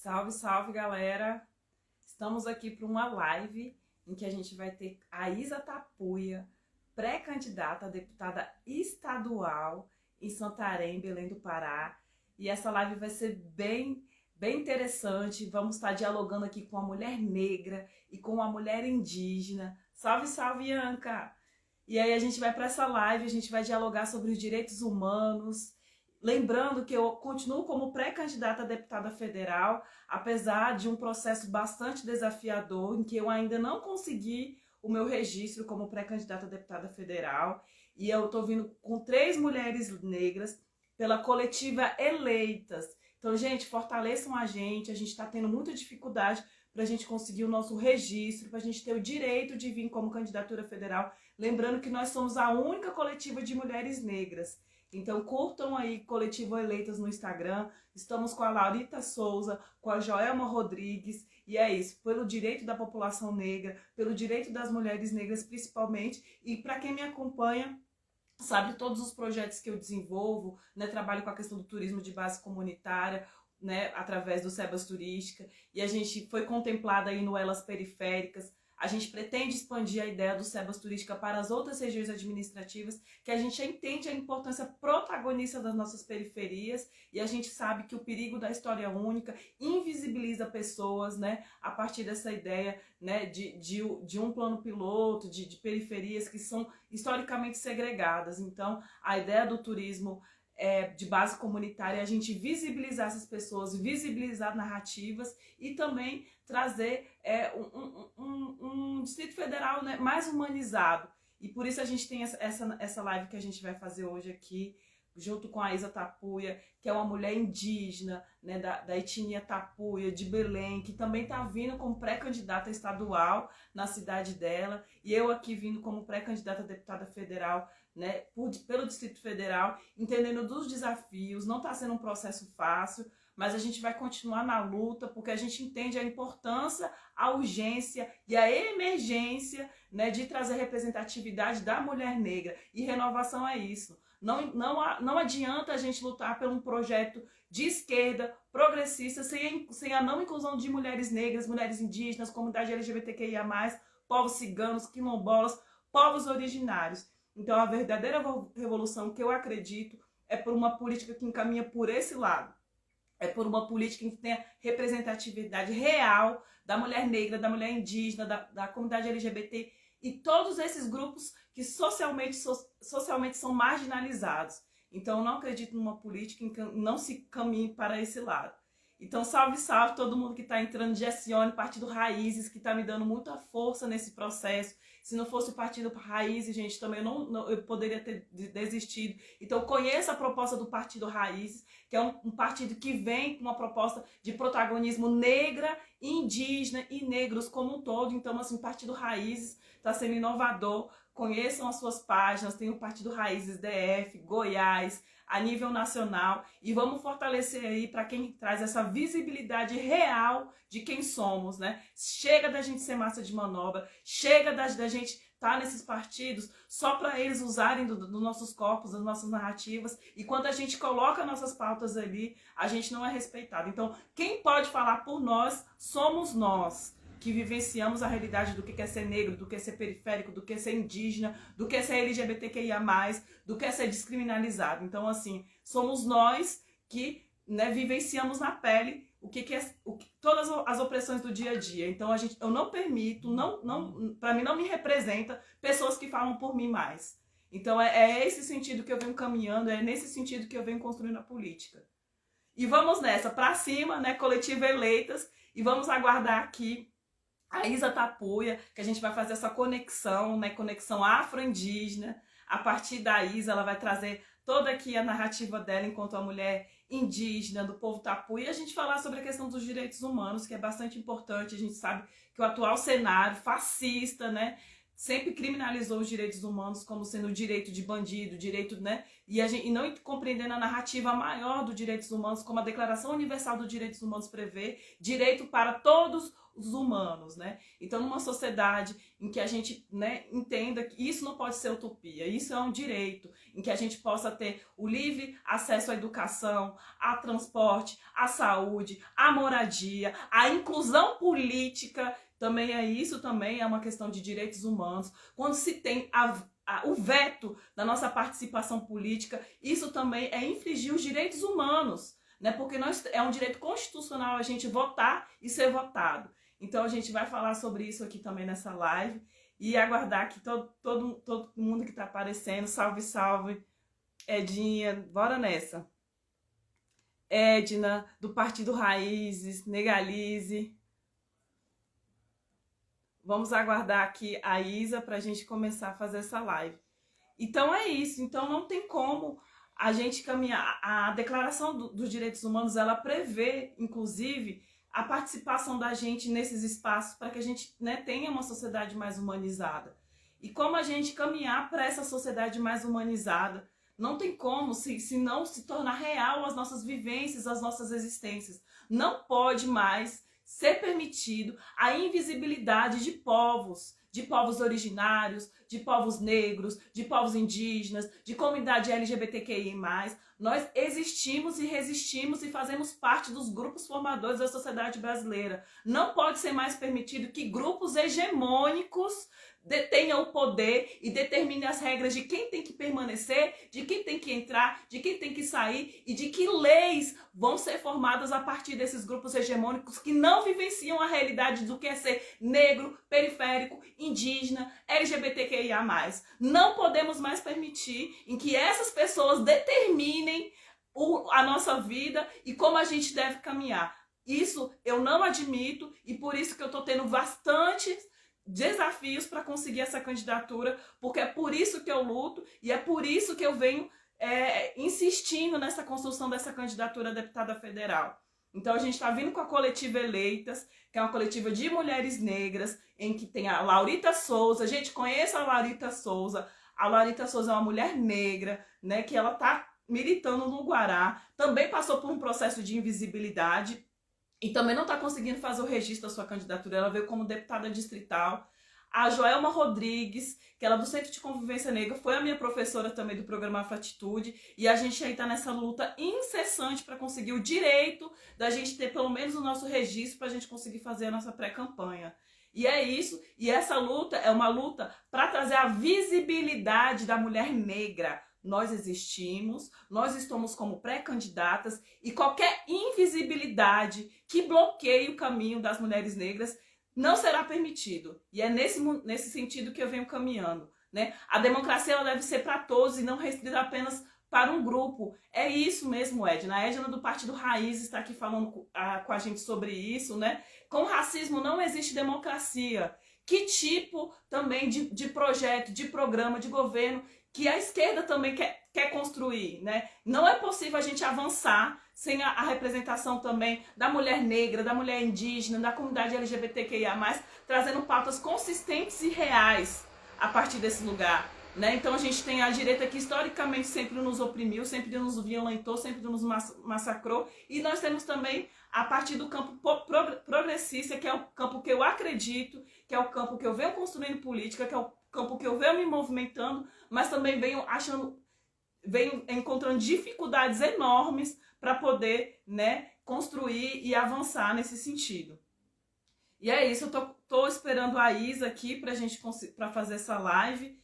Salve, salve, galera! Estamos aqui para uma live em que a gente vai ter a Isa Tapuia, pré-candidata a deputada estadual em Santarém, Belém do Pará. E essa live vai ser bem interessante. Vamos estar dialogando aqui com a mulher negra e com a mulher indígena. Salve, salve, Anca! E aí a gente vai para essa live, a gente vai dialogar sobre os direitos humanos. Lembrando que eu continuo como pré-candidata a deputada federal, apesar de um processo bastante desafiador, em que eu ainda não consegui o meu registro como pré-candidata a deputada federal. E eu estou vindo com 3 mulheres negras pela coletiva Eleitas. Então, gente, fortaleçam a gente está tendo muita dificuldade para a gente conseguir o nosso registro, para a gente ter o direito de vir como candidatura federal. Lembrando que nós somos a única coletiva de mulheres negras. Então curtam aí Coletivo Eleitas no Instagram, estamos com a Laurita Souza, com a Joelma Rodrigues, e é isso, pelo direito da população negra, pelo direito das mulheres negras principalmente, e para quem me acompanha, sabe todos os projetos que eu desenvolvo, né, trabalho com a questão do turismo de base comunitária, né, através do Sebas Turística, e a gente foi contemplada aí no Elas Periféricas. A gente pretende expandir a ideia do Sebas Turística para as outras regiões administrativas, que a gente entende a importância protagonista das nossas periferias e a gente sabe que o perigo da história única invisibiliza pessoas, né, a partir dessa ideia, né, de um plano piloto, de periferias que são historicamente segregadas. Então, a ideia do turismo de base comunitária é a gente visibilizar essas pessoas, visibilizar narrativas e também trazer um Distrito Federal, né, mais humanizado. E por isso a gente tem essa live que a gente vai fazer hoje aqui, junto com a Isa Tapuia, que é uma mulher indígena, né, da etnia Tapuia, de Belém, que também está vindo como pré-candidata estadual na cidade dela, e eu aqui vindo como pré-candidata a deputada federal, né, pelo Distrito Federal, entendendo dos desafios. Não está sendo um processo fácil, mas a gente vai continuar na luta, porque a gente entende a importância, a urgência e a emergência, né, de trazer representatividade da mulher negra. E renovação é isso. Não adianta a gente lutar por um projeto de esquerda, progressista, sem a não inclusão de mulheres negras, mulheres indígenas, comunidade LGBTQIA+, povos ciganos, quilombolas, povos originários. Então, a verdadeira revolução que eu acredito é por uma política que encaminha por esse lado. É por uma política que tenha representatividade real da mulher negra, da mulher indígena, da comunidade LGBT e todos esses grupos que socialmente são marginalizados. Então, eu não acredito numa política em que não se caminhe para esse lado. Então, salve, salve todo mundo que está entrando, Gessione, Partido Raízes, que está me dando muita força nesse processo. Se não fosse o Partido Raízes, gente, também eu poderia ter desistido. Então, conheça a proposta do Partido Raízes, que é um partido que vem com uma proposta de protagonismo negra, indígena e negros como um todo. Então, assim, o Partido Raízes está sendo inovador. Conheçam as suas páginas, tem o Partido Raízes DF, Goiás, a nível nacional, e vamos fortalecer aí para quem traz essa visibilidade real de quem somos, né? Chega da gente ser massa de manobra, chega da gente estar nesses partidos só para eles usarem dos nossos corpos, das nossas narrativas, e quando a gente coloca nossas pautas ali, a gente não é respeitado. Então, quem pode falar por nós somos nós, que vivenciamos a realidade do que é ser negro, do que é ser periférico, do que é ser indígena, do que é ser LGBTQIA+, do que é ser descriminalizado. Então, assim, somos nós que, né, vivenciamos na pele todas as opressões do dia a dia. Então, eu não permito, para mim não me representa pessoas que falam por mim mais. Então, é esse sentido que eu venho caminhando, é nesse sentido que eu venho construindo a política. E vamos nessa, para cima, né, Coletivo Eleitas, e vamos aguardar aqui a Isa Tapuia, que a gente vai fazer essa conexão, né, conexão afro-indígena. A partir da Isa, ela vai trazer toda aqui a narrativa dela enquanto a mulher indígena, do povo Tapuia, e a gente falar sobre a questão dos direitos humanos, que é bastante importante. A gente sabe que o atual cenário fascista, né, sempre criminalizou os direitos humanos como sendo o direito de bandido, direito, né, e não compreendendo a narrativa maior dos direitos humanos, como a Declaração Universal dos Direitos Humanos prevê, direito para todos humanos, né? Então, numa sociedade em que a gente, né, entenda que isso não pode ser utopia, isso é um direito, em que a gente possa ter o livre acesso à educação, a transporte, à saúde, à moradia, à inclusão política, também é isso, também é uma questão de direitos humanos. Quando se tem o veto da nossa participação política, isso também é infringir os direitos humanos, né? Porque é um direito constitucional a gente votar e ser votado. Então a gente vai falar sobre isso aqui também nessa live e aguardar que todo mundo que está aparecendo, salve, salve, Edinha, bora nessa. Edna, do Partido Raízes, Negalize. Vamos aguardar aqui a Isa para a gente começar a fazer essa live. Então é isso. Então não tem como a gente caminhar. A Declaração dos Direitos Humanos, ela prevê, inclusive, a participação da gente nesses espaços para que a gente, né, tenha uma sociedade mais humanizada. E como a gente caminhar para essa sociedade mais humanizada, não tem como se não se tornar real as nossas vivências, as nossas existências. Não pode mais ser permitido a invisibilidade de povos originários, de povos negros, de povos indígenas, de comunidade LGBTQI+. Nós existimos e resistimos e fazemos parte dos grupos formadores da sociedade brasileira. Não pode ser mais permitido que grupos hegemônicos detenham o poder e determinem as regras de quem tem que permanecer, de quem tem que entrar, de quem tem que sair e de que leis vão ser formadas a partir desses grupos hegemônicos que não vivenciam a realidade do que é ser negro, periférico, indígena, LGBTQIA+. Não podemos mais permitir em que essas pessoas determinem a nossa vida e como a gente deve caminhar. Isso eu não admito e por isso que eu estou tendo bastante desafios para conseguir essa candidatura, porque é por isso que eu luto e é por isso que eu venho insistindo nessa construção dessa candidatura a deputada federal. Então a gente está vindo com a coletiva Eleitas, que é uma coletiva de mulheres negras, em que tem a Laurita Souza. A gente conhece a Laurita Souza. A Laurita Souza é uma mulher negra, né, que ela está militando no Guará, também passou por um processo de invisibilidade, e também não está conseguindo fazer o registro da sua candidatura. Ela veio como deputada distrital. A Joelma Rodrigues, que ela é do Centro de Convivência Negra, foi a minha professora também do programa Afroatitude. E a gente aí está nessa luta incessante para conseguir o direito da gente ter pelo menos o nosso registro para a gente conseguir fazer a nossa pré-campanha. E é isso. E essa luta é uma luta para trazer a visibilidade da mulher negra. Nós existimos, nós estamos como pré-candidatas e qualquer invisibilidade que bloqueie o caminho das mulheres negras não será permitido. E é nesse sentido que eu venho caminhando, né? A democracia ela deve ser para todos e não restrita apenas para um grupo. É isso mesmo, Edna. A Edna do Partido Raiz está aqui falando com a gente sobre isso, né? Com racismo não existe democracia. Que tipo também de projeto, de programa, de governo que a esquerda também quer construir, né? Não é possível a gente avançar sem a representação também da mulher negra, da mulher indígena, da comunidade LGBTQIA+, trazendo pautas consistentes e reais a partir desse lugar, né? Então a gente tem a direita que historicamente sempre nos oprimiu, sempre nos violentou, sempre nos massacrou, e nós temos também a partir do campo progressista, que é o campo que eu acredito, que é o campo que eu venho construindo política, que é o campo que eu venho me movimentando, mas também venho encontrando dificuldades enormes para poder, né, construir e avançar nesse sentido. E é isso, eu tô esperando a Isa aqui pra gente para fazer essa live,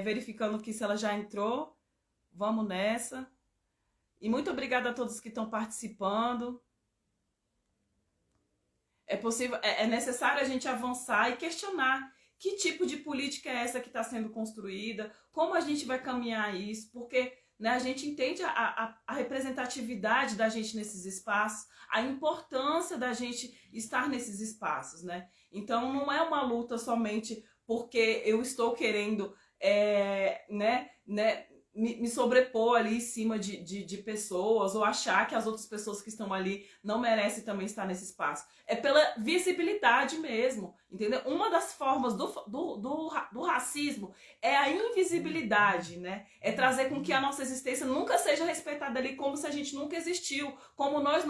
verificando que se ela já entrou. Vamos nessa. E muito obrigada a todos que estão participando. É necessário a gente avançar e questionar que tipo de política é essa que está sendo construída, como a gente vai caminhar isso, porque, né, a gente entende a representatividade da gente nesses espaços, a importância da gente estar nesses espaços, né? Então não é uma luta somente porque eu estou querendo, me sobrepor ali em cima de pessoas ou achar que as outras pessoas que estão ali não merecem também estar nesse espaço. É pela visibilidade mesmo, entendeu? Uma das formas do racismo é a invisibilidade, né? É trazer com que a nossa existência nunca seja respeitada ali como se a gente nunca existiu, como nós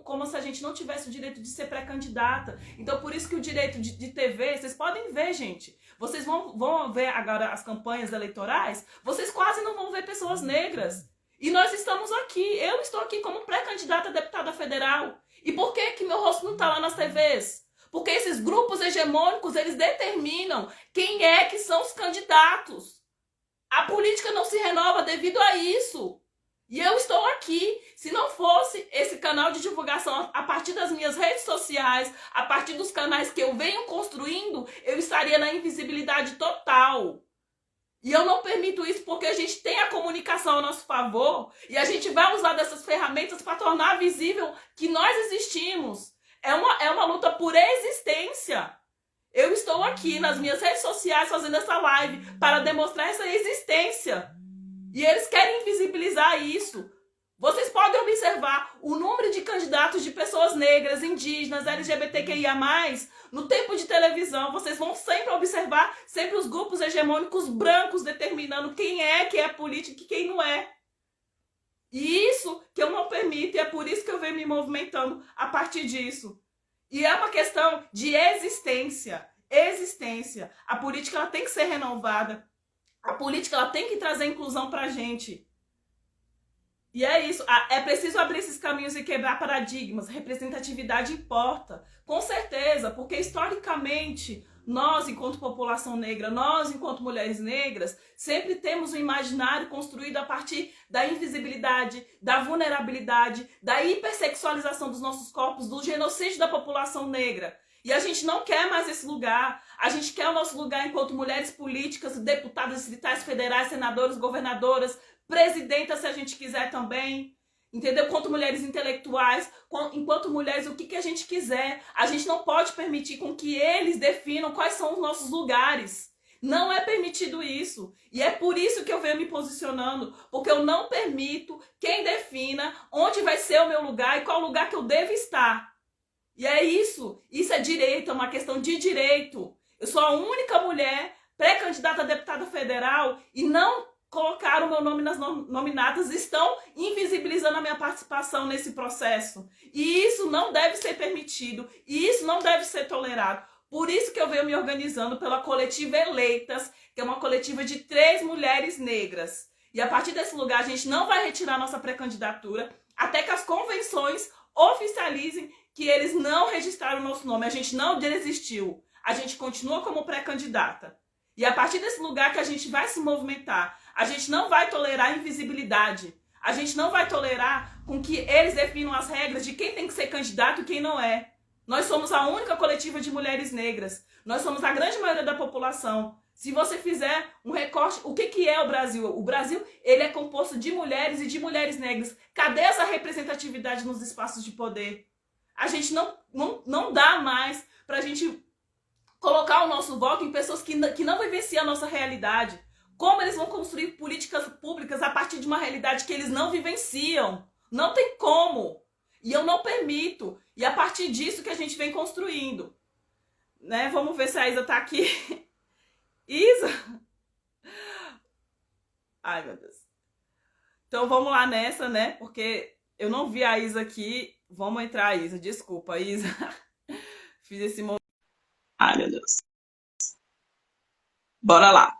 como se a gente não tivesse o direito de ser pré-candidata. Então, por isso que o direito de TV, vocês podem ver, gente, vocês vão ver agora as campanhas eleitorais, vocês quase não vão ver pessoas negras. E nós estamos aqui, eu estou aqui como pré-candidata a deputada federal. E por que que meu rosto não está lá nas TVs? Porque esses grupos hegemônicos, eles determinam quem é que são os candidatos. A política não se renova devido a isso. E eu estou aqui. Se não fosse esse canal de divulgação a partir das minhas redes sociais, a partir dos canais que eu venho construindo, eu estaria na invisibilidade total. E eu não permito isso porque a gente tem a comunicação a nosso favor e a gente vai usar dessas ferramentas para tornar visível que nós existimos. É uma luta por existência. Eu estou aqui nas minhas redes sociais fazendo essa live para demonstrar essa existência. E eles querem invisibilizar isso. Vocês podem observar o número de candidatos de pessoas negras, indígenas, LGBTQIA+, no tempo de televisão. Vocês vão sempre observar sempre os grupos hegemônicos brancos determinando quem é que é político e quem não é. E isso que eu não permito, e é por isso que eu venho me movimentando a partir disso. E é uma questão de existência. Existência. A política ela tem que ser renovada. A política ela tem que trazer inclusão pra gente. E é isso. É preciso abrir esses caminhos e quebrar paradigmas. Representatividade importa. Com certeza, porque historicamente, nós, enquanto população negra, nós, enquanto mulheres negras, sempre temos um imaginário construído a partir da invisibilidade, da vulnerabilidade, da hipersexualização dos nossos corpos, do genocídio da população negra. E a gente não quer mais esse lugar. A gente quer o nosso lugar enquanto mulheres políticas, deputadas distritais, federais, senadoras, governadoras, presidentas, se a gente quiser também. Entendeu? Enquanto mulheres intelectuais, enquanto mulheres, o que a gente quiser. A gente não pode permitir com que eles definam quais são os nossos lugares. Não é permitido isso. E é por isso que eu venho me posicionando. Porque eu não permito quem defina onde vai ser o meu lugar e qual lugar que eu devo estar. E é isso. Isso é direito, é uma questão de direito. Eu sou a única mulher pré-candidata a deputada federal e não colocaram o meu nome nas nominatas, estão invisibilizando a minha participação nesse processo. E isso não deve ser permitido, e isso não deve ser tolerado. Por isso que eu venho me organizando pela coletiva Eleitas, que é uma coletiva de 3 mulheres negras. E a partir desse lugar a gente não vai retirar nossa pré-candidatura até que as convenções oficializem que eles não registraram o nosso nome. A gente não desistiu. A gente continua como pré-candidata. E a partir desse lugar que a gente vai se movimentar, a gente não vai tolerar invisibilidade. A gente não vai tolerar com que eles definam as regras de quem tem que ser candidato e quem não é. Nós somos a única coletiva de mulheres negras. Nós somos a grande maioria da população. Se você fizer um recorte, o que é o Brasil? O Brasil, ele é composto de mulheres e de mulheres negras. Cadê essa representatividade nos espaços de poder? A gente não dá mais pra gente colocar o nosso voto em pessoas que não vivenciam a nossa realidade. Como eles vão construir políticas públicas a partir de uma realidade que eles não vivenciam? Não tem como. E eu não permito. E a partir disso que a gente vem construindo. Né? Vamos ver se a Isa tá aqui. Isa? Ai, meu Deus. Então vamos lá nessa, né? Porque eu não vi a Isa aqui. Vamos entrar, Isa. Desculpa, Isa. Fiz esse momento. Ai, meu Deus. Bora lá.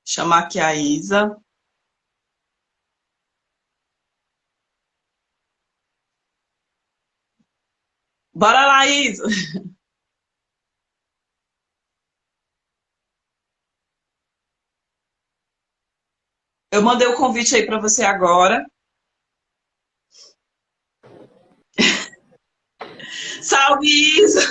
Chamar aqui a Isa. Bora lá, Isa. Eu mandei o convite aí para você agora. Salve, Isa!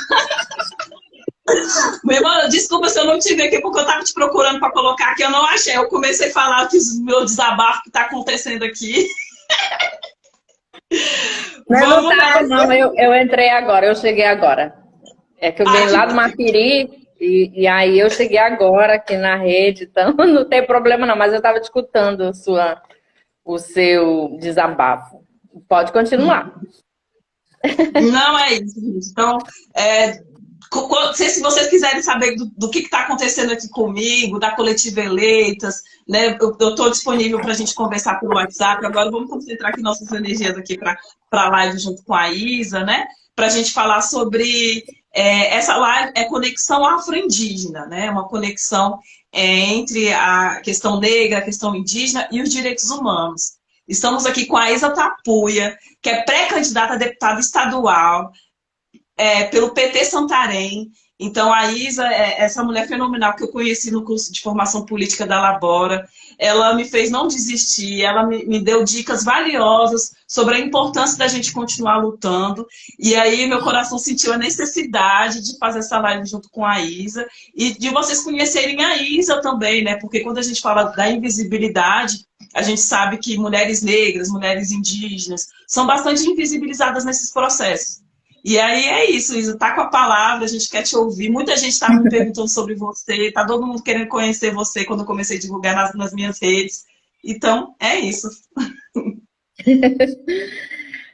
Meu irmão, desculpa se eu não te vi aqui, porque eu tava te procurando para colocar aqui, eu não achei. Eu comecei a falar que o meu desabafo que tá acontecendo aqui. Não, não tá, não. Eu entrei agora, eu cheguei agora. É que eu venho lá do Mapiri E aí eu cheguei agora aqui na rede, então não tem problema não, mas eu estava escutando o seu desabafo. Pode continuar. Não é isso, gente. Então, se vocês quiserem saber do que está acontecendo aqui comigo, da Coletiva Eleitas, né, eu estou disponível para a gente conversar pelo WhatsApp. Agora vamos concentrar aqui nossas energias aqui para a live junto com a Isa, né? Para a gente falar sobre essa live, conexão afro-indígena, né? Uma conexão entre a questão negra, a questão indígena e os direitos humanos. Estamos aqui com a Isa Tapuia, que é pré-candidata a deputada estadual pelo PT Santarém. Então, a Isa é essa mulher fenomenal que eu conheci no curso de formação política da Labora. Ela me fez não desistir, ela me deu dicas valiosas sobre a importância da gente continuar lutando. E aí, meu coração sentiu a necessidade de fazer essa live junto com a Isa e de vocês conhecerem a Isa também, né? Porque quando a gente fala da invisibilidade, a gente sabe que mulheres negras, mulheres indígenas, são bastante invisibilizadas nesses processos. E aí é isso, Isa, tá com a palavra, a gente quer te ouvir. Muita gente está me perguntando sobre você, tá todo mundo querendo conhecer você quando eu comecei a divulgar nas minhas redes. Então, é isso.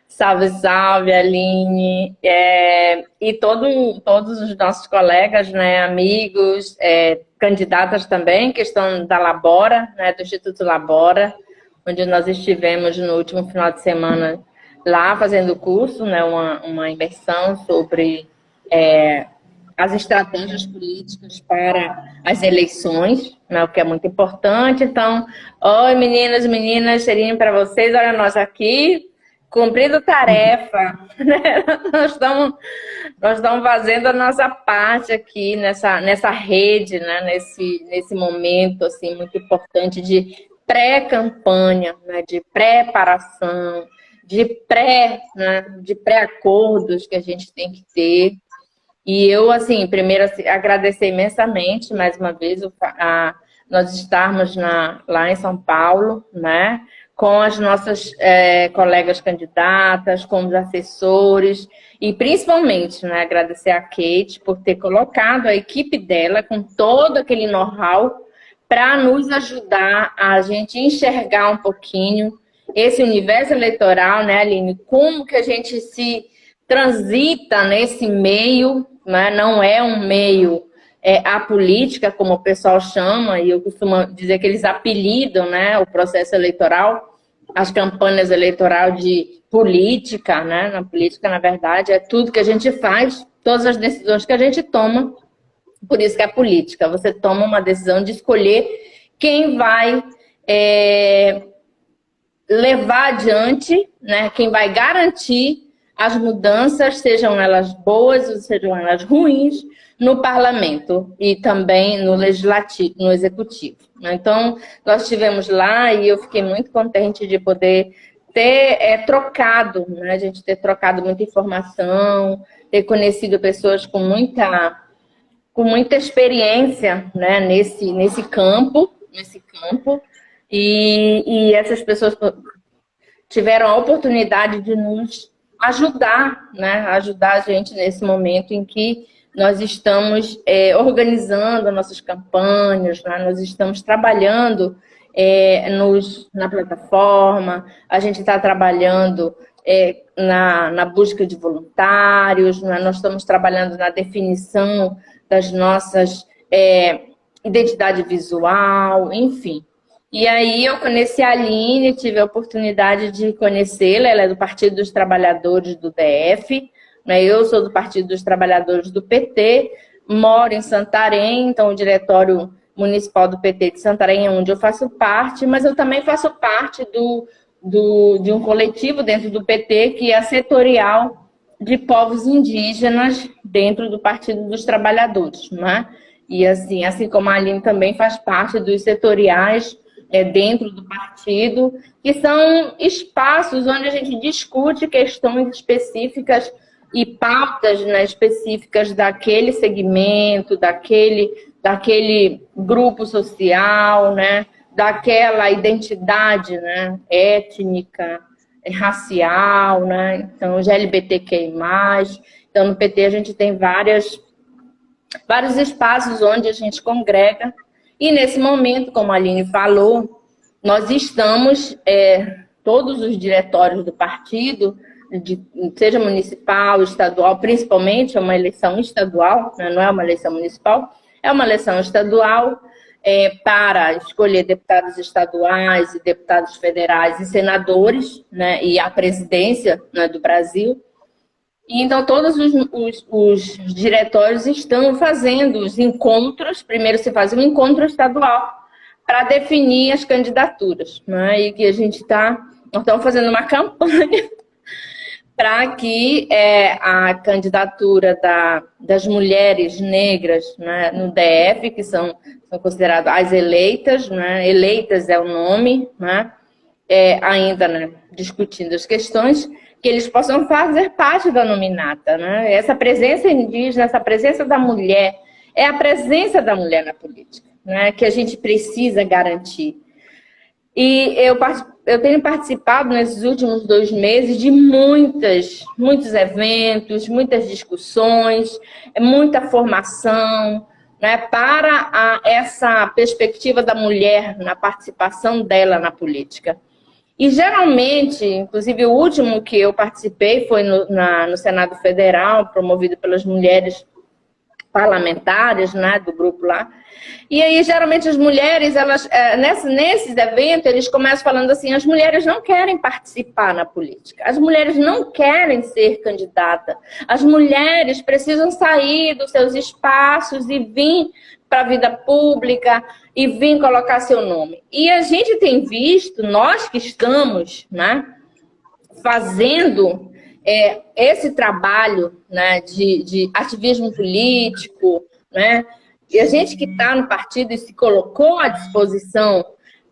Salve, salve, Aline. E todos os nossos colegas, né, amigos, candidatas também, que estão da Labora, né, do Instituto Labora, onde nós estivemos no último final de semana lá fazendo curso, né, uma imersão sobre as estratégias políticas para as eleições, né, o que é muito importante. Então, oi meninas, cheirinho para vocês, olha nós aqui, cumprindo tarefa, né? Nós estamos fazendo a nossa parte aqui nessa rede, né? nesse momento assim, muito importante de pré-campanha, né? De preparação, de pré-acordos que a gente tem que ter. E eu, assim, primeiro agradecer imensamente, mais uma vez, nós estarmos lá em São Paulo, né? Com as nossas colegas candidatas, com os assessores, e principalmente, né, agradecer a Kate por ter colocado a equipe dela com todo aquele know-how para nos ajudar a gente enxergar um pouquinho esse universo eleitoral, né, Aline? Como que a gente se transita nesse meio, né? Não é um meio apolítica, como o pessoal chama, e eu costumo dizer que eles apelidam, né, o processo eleitoral, as campanhas eleitorais de política, né? Na política, na verdade, é tudo que a gente faz, todas as decisões que a gente toma, por isso que é política. Você toma uma decisão de escolher quem vai levar adiante, né? Quem vai garantir as mudanças, sejam elas boas ou sejam elas ruins, no parlamento e também no legislativo, no executivo. Então, nós estivemos lá e eu fiquei muito contente de poder ter trocado, né? A gente ter trocado muita informação, ter conhecido pessoas com muita experiência, né? nesse campo, e essas pessoas tiveram a oportunidade de nos ajudar, né? Ajudar a gente nesse momento em que nós estamos organizando nossas campanhas, né? Nós estamos trabalhando na plataforma, a gente está trabalhando na busca de voluntários, né? Nós estamos trabalhando na definição das nossas identidade visual, enfim. E aí eu conheci a Aline, tive a oportunidade de conhecê-la, ela é do Partido dos Trabalhadores do DF, né? Eu sou do Partido dos Trabalhadores do PT, moro em Santarém, então o Diretório Municipal do PT de Santarém é onde eu faço parte, mas eu também faço parte de um coletivo dentro do PT, que é a setorial de povos indígenas dentro do Partido dos Trabalhadores, né? E assim como a Aline também faz parte dos setoriais dentro do partido, que são espaços onde a gente discute questões específicas e pautas, né, específicas daquele segmento, daquele grupo social, né, daquela identidade, né, étnica, racial, né, então os LGBTQI+. Então no PT a gente tem várias vários espaços onde a gente congrega. E nesse momento, como a Aline falou, nós estamos, todos os diretórios do partido, seja municipal, estadual, principalmente é uma eleição estadual, né? Não é uma eleição municipal, é uma eleição estadual, para escolher deputados estaduais e deputados federais e senadores, né? E a presidência, né, do Brasil. E então todos os diretórios estão fazendo os encontros. Primeiro se faz um encontro estadual para definir as candidaturas, né? E que nós estamos fazendo uma campanha para que a candidatura das mulheres negras, né, no DF, que são consideradas as eleitas, né, eleitas é o nome, né, ainda, né, discutindo as questões, que eles possam fazer parte da nominata, né? Essa presença indígena, essa presença da mulher, é a presença da mulher na política, né, que a gente precisa garantir. E eu tenho participado nesses últimos 2 meses de muitos eventos, muitas discussões, muita formação, né, para essa perspectiva da mulher na participação dela na política. E geralmente, inclusive o último que eu participei foi no Senado Federal, promovido pelas mulheres parlamentares, né, do grupo lá. E aí, geralmente, as mulheres, elas, nesses eventos, eles começam falando assim, as mulheres não querem participar na política, as mulheres não querem ser candidata, as mulheres precisam sair dos seus espaços e vir para a vida pública e vir colocar seu nome. E a gente tem visto, nós que estamos, né, fazendo esse trabalho, né, de ativismo político, né, e a gente que está no partido e se colocou à disposição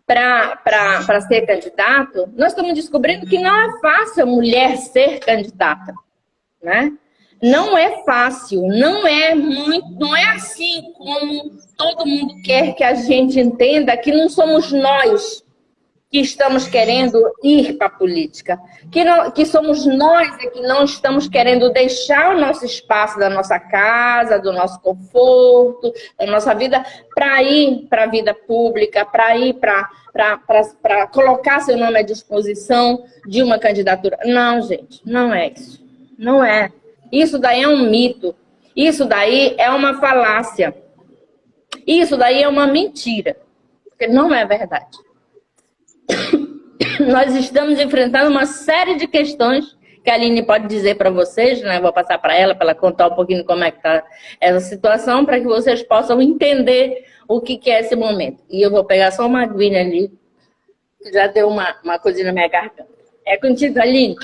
para ser candidato, nós estamos descobrindo que não é fácil a mulher ser candidata, né? Não é fácil, não é assim como todo mundo quer que a gente entenda, que não somos nós que estamos querendo ir para a política, que somos nós que não estamos querendo deixar o nosso espaço da nossa casa, do nosso conforto, da nossa vida, para ir para a vida pública, para ir para colocar seu nome à disposição de uma candidatura. Não, gente, não é isso. Não é. Isso daí é um mito. Isso daí é uma falácia. Isso daí é uma mentira. Porque não é verdade. Nós estamos enfrentando uma série de questões que a Aline pode dizer para vocês, né? Vou passar para ela contar um pouquinho como é que está essa situação, para que vocês possam entender o que é esse momento. E eu vou pegar só uma aguinha ali, que já deu uma coisinha na minha garganta. É contigo, Aline.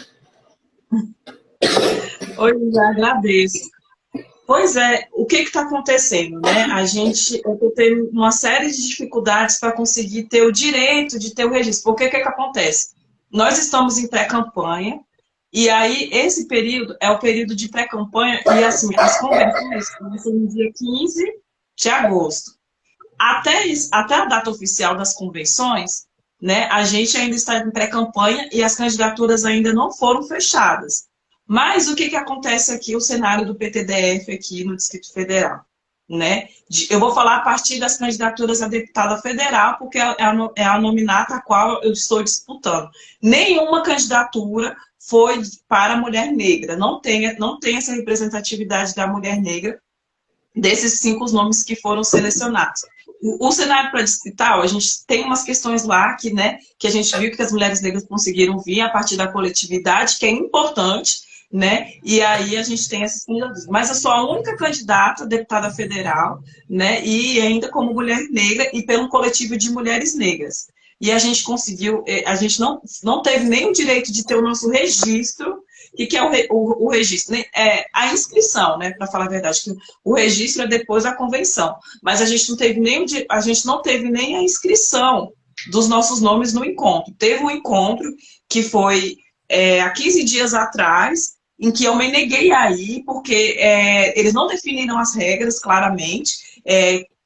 Oi, eu agradeço. Pois é, o que está acontecendo, né? Eu estou tendo uma série de dificuldades para conseguir ter o direito de ter o registro. Porque o que acontece? Nós estamos em pré-campanha, e aí esse período é o período de pré-campanha, e assim, as convenções começam no dia 15 de agosto. Até a data oficial das convenções, né, a gente ainda está em pré-campanha e as candidaturas ainda não foram fechadas. Mas o que acontece aqui, o cenário do PTDF aqui no Distrito Federal, né? Eu vou falar a partir das candidaturas a deputada federal, porque é a nominata a qual eu estou disputando. Nenhuma candidatura foi para a mulher negra, não tem essa representatividade da mulher negra, desses 5 nomes que foram selecionados. O cenário para distrital, a gente tem umas questões lá que a gente viu que as mulheres negras conseguiram vir a partir da coletividade, que é importante, né? E aí a gente tem essas candidaturas. Mas eu sou a única candidata a deputada federal, né? E ainda como mulher negra e pelo coletivo de mulheres negras. E a gente conseguiu, a gente não teve nem o direito de ter o nosso registro. O que é o registro? A inscrição, né? Para falar a verdade, que o registro é depois da convenção. Mas a gente não teve nem a inscrição dos nossos nomes no encontro. Teve um encontro que foi há 15 dias atrás, em que eu me neguei a ir, porque eles não definiram as regras claramente.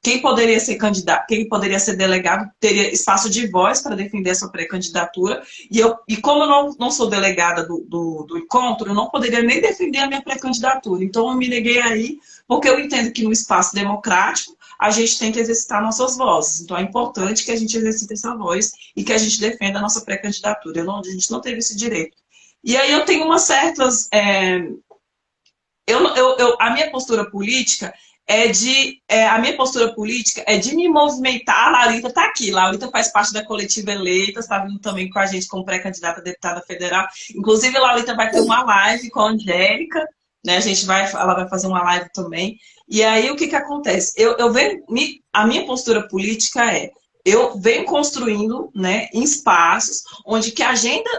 quem poderia ser candidato, quem poderia ser delegado, teria espaço de voz para defender a sua pré-candidatura. E como eu não sou delegada do encontro, eu não poderia nem defender a minha pré-candidatura. Então, eu me neguei aí, porque eu entendo que no espaço democrático, a gente tem que exercitar nossas vozes. Então, é importante que a gente exercite essa voz e que a gente defenda a nossa pré-candidatura. A gente não teve esse direito. E aí eu tenho umas certas... a minha postura política a minha postura política é de me movimentar. A Laurita está aqui. A Laurita faz parte da coletiva eleita, está vindo também com a gente como pré-candidata a deputada federal. Inclusive, a Laurita vai ter uma live com a Angélica, né? Ela vai fazer uma live também. E aí, o que acontece? A minha postura política eu venho construindo, né, em espaços onde que a agenda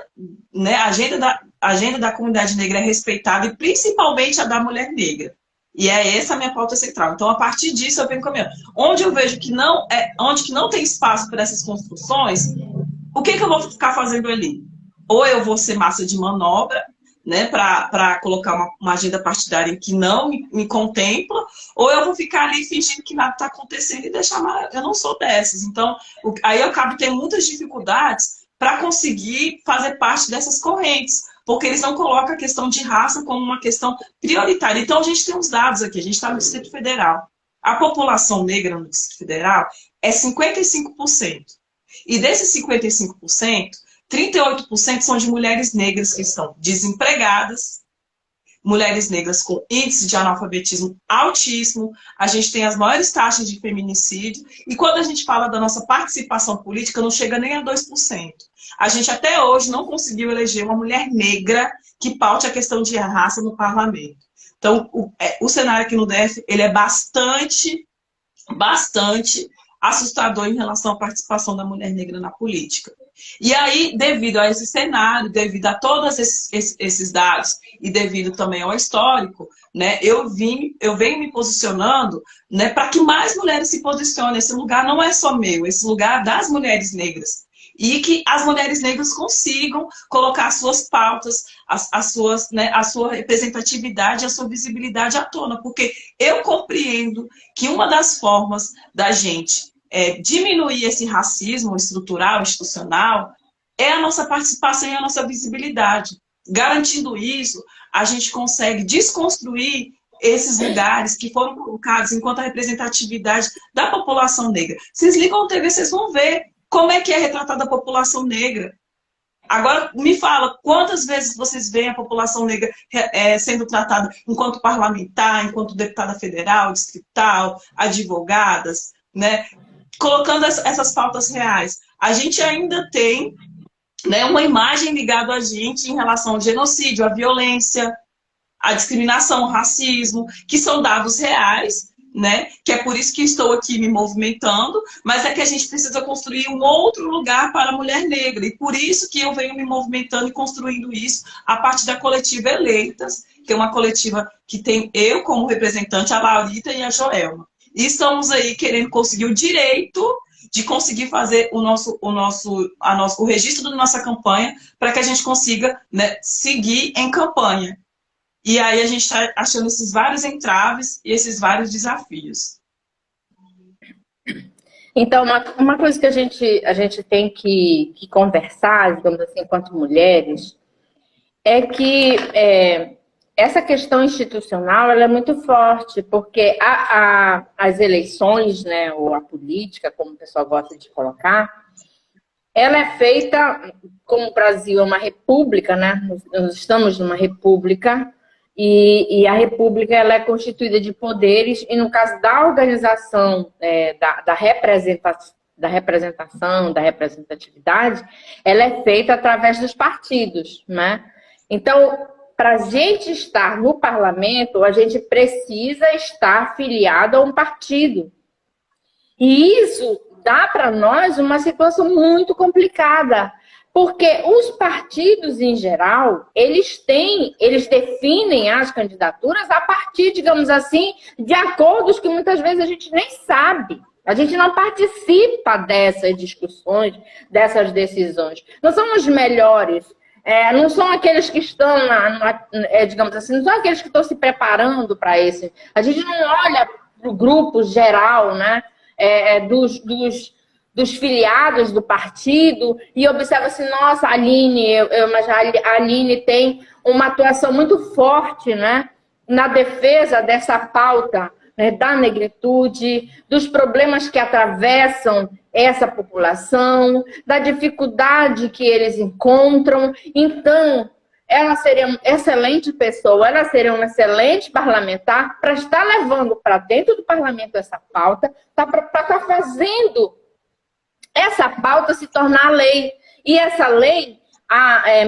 da comunidade negra é respeitada, e principalmente a da mulher negra. E é essa a minha pauta central. Então, a partir disso, eu venho caminhando. Onde eu vejo que onde que não tem espaço para essas construções, o que eu vou ficar fazendo ali? Ou eu vou ser massa de manobra, né, para colocar uma agenda partidária que não me contempla, ou eu vou ficar ali fingindo que nada está acontecendo e deixar... Eu não sou dessas. Então, aí eu acabo tendo muitas dificuldades para conseguir fazer parte dessas correntes, porque eles não colocam a questão de raça como uma questão prioritária. Então, a gente tem uns dados aqui, a gente está no Distrito Federal. A população negra no Distrito Federal é 55%. E desses 55%, 38% são de mulheres negras que estão desempregadas, mulheres negras com índice de analfabetismo altíssimo, a gente tem as maiores taxas de feminicídio, e quando a gente fala da nossa participação política, não chega nem a 2%. A gente até hoje não conseguiu eleger uma mulher negra que paute a questão de raça no parlamento. Então, o cenário aqui no DF, ele é bastante assustador em relação à participação da mulher negra na política. E aí, devido a esse cenário, devido a todos esses dados e devido também ao histórico, né, eu venho me posicionando, né, para que mais mulheres se posicionem. Esse lugar não é só meu, esse lugar é das mulheres negras. E que as mulheres negras consigam colocar as suas pautas, a sua representatividade, a sua visibilidade à tona. Porque eu compreendo que uma das formas da gente diminuir esse racismo estrutural, institucional, é a nossa participação e a nossa visibilidade. Garantindo isso, a gente consegue desconstruir esses lugares que foram colocados enquanto a representatividade da população negra. Vocês ligam a TV, vocês vão ver como é que é retratada a população negra. Agora, me fala, quantas vezes vocês veem a população negra sendo tratada enquanto parlamentar, enquanto deputada federal, distrital, advogadas, né? Colocando essas pautas reais. A gente ainda tem, né, uma imagem ligada a gente em relação ao genocídio, à violência, à discriminação, ao racismo, que são dados reais, né? Que é por isso que estou aqui me movimentando, mas é que a gente precisa construir um outro lugar para a mulher negra, e por isso que eu venho me movimentando e construindo isso a partir da coletiva Eleitas, que é uma coletiva que tem eu como representante, a Laurita e a Joelma. E estamos aí querendo conseguir o direito de conseguir fazer o registro da nossa campanha para que a gente consiga, né, seguir em campanha. E aí a gente está achando esses vários entraves e esses vários desafios. Então, uma coisa que a gente tem que conversar, digamos assim, enquanto mulheres, é que essa questão institucional ela é muito forte, porque as eleições, né, ou a política, como o pessoal gosta de colocar, ela é feita, como o Brasil é uma república, né? Nós estamos numa república, e a república ela é constituída de poderes, e no caso da organização da representação, da representatividade, ela é feita através dos partidos, né? Então, para a gente estar no parlamento, a gente precisa estar afiliado a um partido. E isso dá para nós uma situação muito complicada, porque os partidos, em geral, eles definem as candidaturas a partir, digamos assim, de acordos que muitas vezes a gente nem sabe. A gente não participa dessas discussões, dessas decisões. Não são os melhores, não são aqueles que estão, digamos assim, não são aqueles que estão se preparando para esse. A gente não olha do grupo geral, né? Dos filiados do partido, e observa assim, nossa, a Aline, mas a Aline tem uma atuação muito forte, né, na defesa dessa pauta, né, da negritude, dos problemas que atravessam essa população, da dificuldade que eles encontram. Então, ela seria uma excelente pessoa, ela seria uma excelente parlamentar para estar levando para dentro do parlamento essa pauta, para estar fazendo essa pauta se tornar lei. E essa lei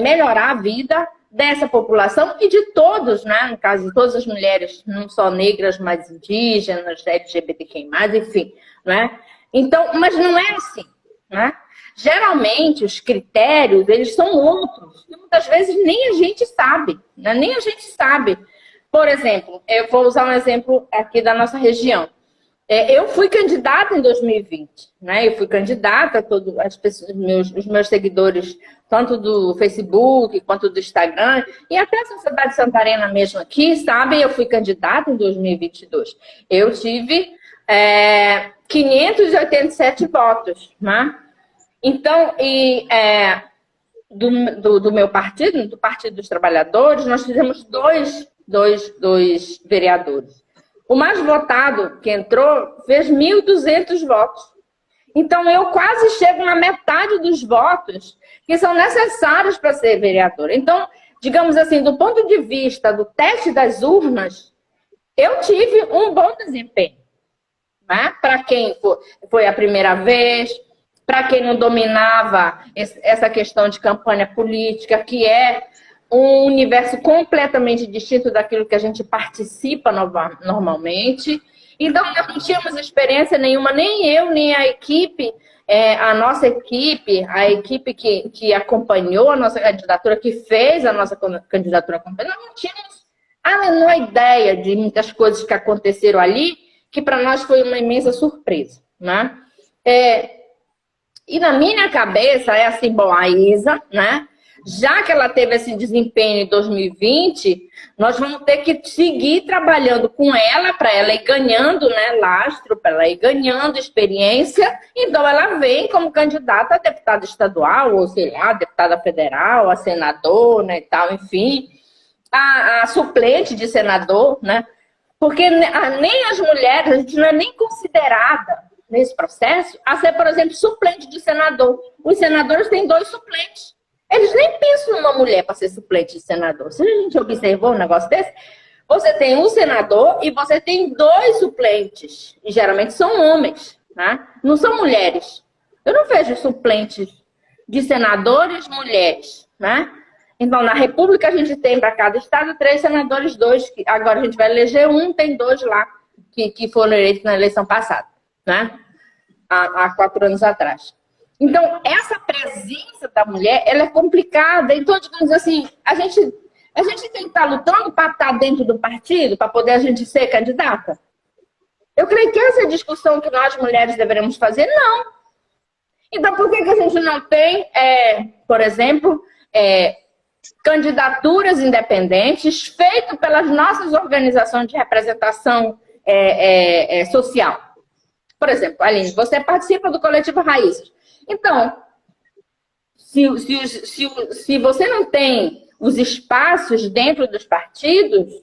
melhorar a vida dessa população e de todos, né? No caso de todas as mulheres, não só negras, mas indígenas, LGBTQI+, enfim, né? Então, mas não é assim, né? Geralmente, os critérios, eles são outros. E muitas vezes nem a gente sabe, né? Nem a gente sabe. Por exemplo, eu vou usar um exemplo aqui da nossa região. Eu fui candidata em 2020, né? Eu fui candidata, todos os meus seguidores, tanto do Facebook quanto do Instagram, e até a Sociedade Santarena mesmo aqui, sabem, eu fui candidata em 2022. Eu tive 587 votos, né? Então, do meu partido, do Partido dos Trabalhadores, nós fizemos dois vereadores. O mais votado que entrou fez 1.200 votos. Então, eu quase chego na metade dos votos que são necessários para ser vereadora. Então, digamos assim, do ponto de vista do teste das urnas, eu tive um bom desempenho. Né? Para quem foi a primeira vez, para quem não dominava essa questão de campanha política, que é um universo completamente distinto daquilo que a gente participa normalmente. Então, nós não tínhamos experiência nenhuma, nem eu, nem a equipe, a nossa equipe, a equipe que acompanhou a nossa candidatura, que fez a nossa candidatura, nós não tínhamos a menor ideia de muitas coisas que aconteceram ali, que para nós foi uma imensa surpresa, né? E na minha cabeça é assim, bom, a Isa, né? Já que ela teve esse desempenho em 2020, nós vamos ter que seguir trabalhando com ela, para ela ir ganhando, né, lastro, para ela ir ganhando experiência. Então, ela vem como candidata a deputada estadual, ou sei lá, deputada federal, a senador, né, e tal, enfim, a suplente de senador, né? Porque nem as mulheres, a gente não é nem considerada nesse processo a ser, por exemplo, suplente de senador. Os senadores têm 2 suplentes. Eles nem pensam numa mulher para ser suplente de senador. Se a gente observou um negócio desse, você tem um senador e você tem 2 suplentes. E geralmente são homens, né? Não são mulheres. Eu não vejo suplentes de senadores mulheres, né? Então, na República, a gente tem para cada estado 3 senadores, 2. Que agora a gente vai eleger tem 2 lá que foram eleitos na eleição passada, né? Há 4 anos atrás. Então, essa presença da mulher, ela é complicada. Então, digamos assim, a gente tem que estar lutando para estar dentro do partido, para poder a gente ser candidata. Eu creio que essa é a discussão que nós, mulheres, deveremos fazer. Não. Então, por que a gente não tem, por exemplo, candidaturas independentes feitas pelas nossas organizações de representação social? Por exemplo, Aline, você participa do Coletivo Raízes. Então, se você não tem os espaços dentro dos partidos,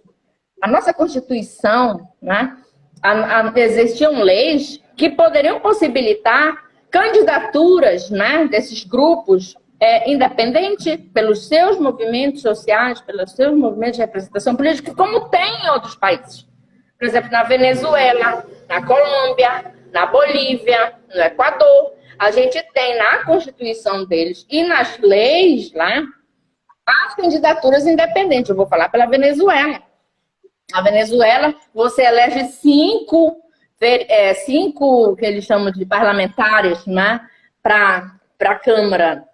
a nossa Constituição, né, existiam leis que poderiam possibilitar candidaturas, né, desses grupos independentes pelos seus movimentos sociais, pelos seus movimentos de representação política, como tem em outros países. Por exemplo, na Venezuela, na Colômbia, na Bolívia, no Equador. A gente tem na Constituição deles e nas leis lá as candidaturas independentes. Eu vou falar pela Venezuela. Na Venezuela, você elege 5 que eles chamam de parlamentares, né, para a Câmara,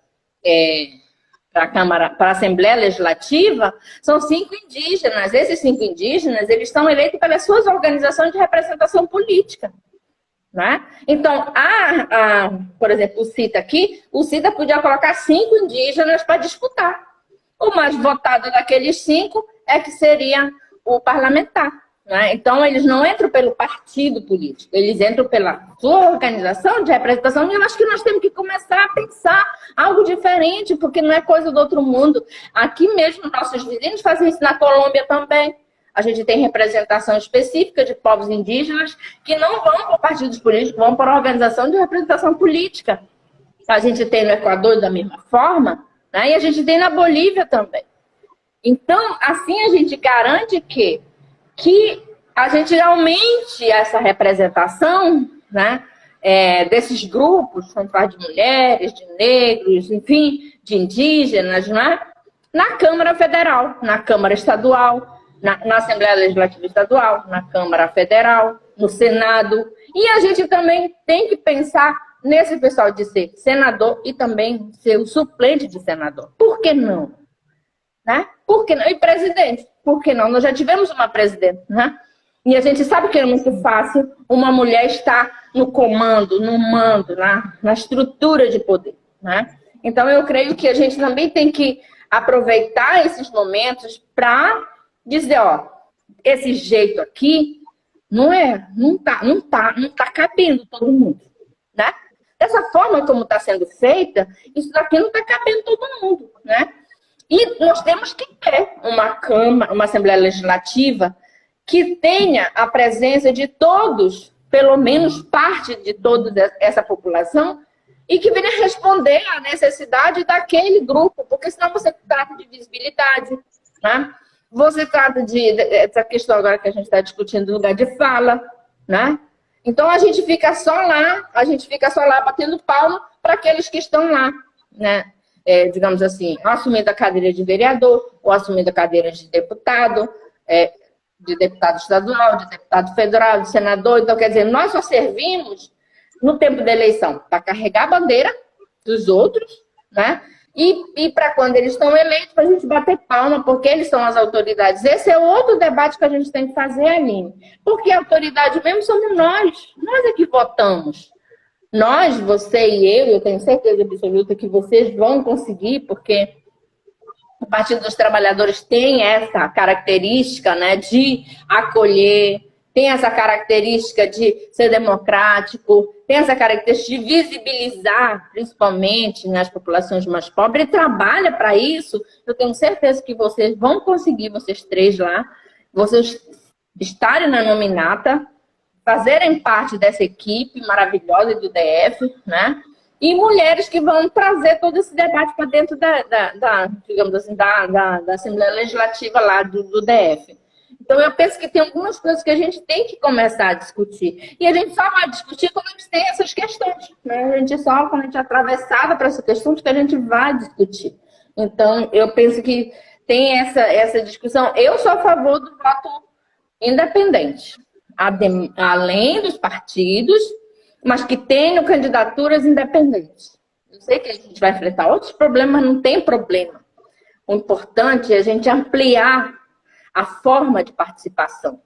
para a Assembleia Legislativa. São 5 indígenas. Esses 5 indígenas, eles são eleitos pelas suas organizações de representação política. Né? Então, por exemplo, o CITA aqui, o CITA podia colocar 5 indígenas para disputar. O mais votado daqueles 5 é que seria o parlamentar. né? Então, eles não entram pelo partido político, eles entram pela sua organização de representação, e eu acho que nós temos que começar a pensar algo diferente, porque não é coisa do outro mundo. Aqui mesmo, nossos vizinhos fazem isso na Colômbia também. A gente tem representação específica de povos indígenas que não vão para partidos políticos, vão para a organização de representação política. A gente tem no Equador da mesma forma, né? E a gente tem na Bolívia também. Então, assim a gente garante que a gente aumente essa representação, né, desses grupos, são de mulheres, de negros, enfim, de indígenas, né, na Câmara Federal, na Câmara Estadual, na Assembleia Legislativa Estadual, na Câmara Federal, no Senado. E a gente também tem que pensar nesse pessoal de ser senador e também ser o suplente de senador. Por que não? Né? Por que não? E presidente? Por que não? Nós já tivemos uma presidente, né? E a gente sabe que é muito fácil uma mulher estar no comando, no mando, na estrutura de poder, né? Então, eu creio que a gente também tem que aproveitar esses momentos para dizer, ó, esse jeito aqui não tá cabendo todo mundo, né? Dessa forma como está sendo feita, isso daqui não está cabendo todo mundo, né? E nós temos que ter uma Câmara, uma Assembleia Legislativa que tenha a presença de todos, pelo menos parte de toda essa população, e que venha responder à necessidade daquele grupo, porque senão você trata de visibilidade, né? Você trata essa questão agora que a gente está discutindo, do lugar de fala, né? Então a gente fica só lá batendo palma para aqueles que estão lá, né? Digamos assim, assumindo a cadeira de vereador, ou assumindo a cadeira de deputado estadual, de deputado federal, de senador. Então, quer dizer, nós só servimos no tempo da eleição para carregar a bandeira dos outros, né? E para quando eles estão eleitos, para a gente bater palma, porque eles são as autoridades. Esse é outro debate que a gente tem que fazer, Aline. Porque a autoridade mesmo somos nós é que votamos. Nós, você e eu tenho certeza absoluta que vocês vão conseguir, porque o Partido dos Trabalhadores tem essa característica, né, de acolher, tem essa característica de ser democrático, tem essa característica de visibilizar, principalmente nas populações mais pobres, e trabalha para isso. Eu tenho certeza que vocês vão conseguir, vocês três lá, vocês estarem na nominata, fazerem parte dessa equipe maravilhosa do DF, né? E mulheres que vão trazer todo esse debate para dentro digamos assim, da Assembleia Legislativa lá do DF. Então, eu penso que tem algumas coisas que a gente tem que começar a discutir. E a gente só vai discutir quando a gente tem essas questões, né? Quando a gente é atravessada para essas questões, que a gente vai discutir. Então, eu penso que tem essa discussão. Eu sou a favor do voto independente, além dos partidos, mas que tenham candidaturas independentes. Eu sei que a gente vai enfrentar outros problemas, mas não tem problema. O importante é a gente ampliar a forma de participação,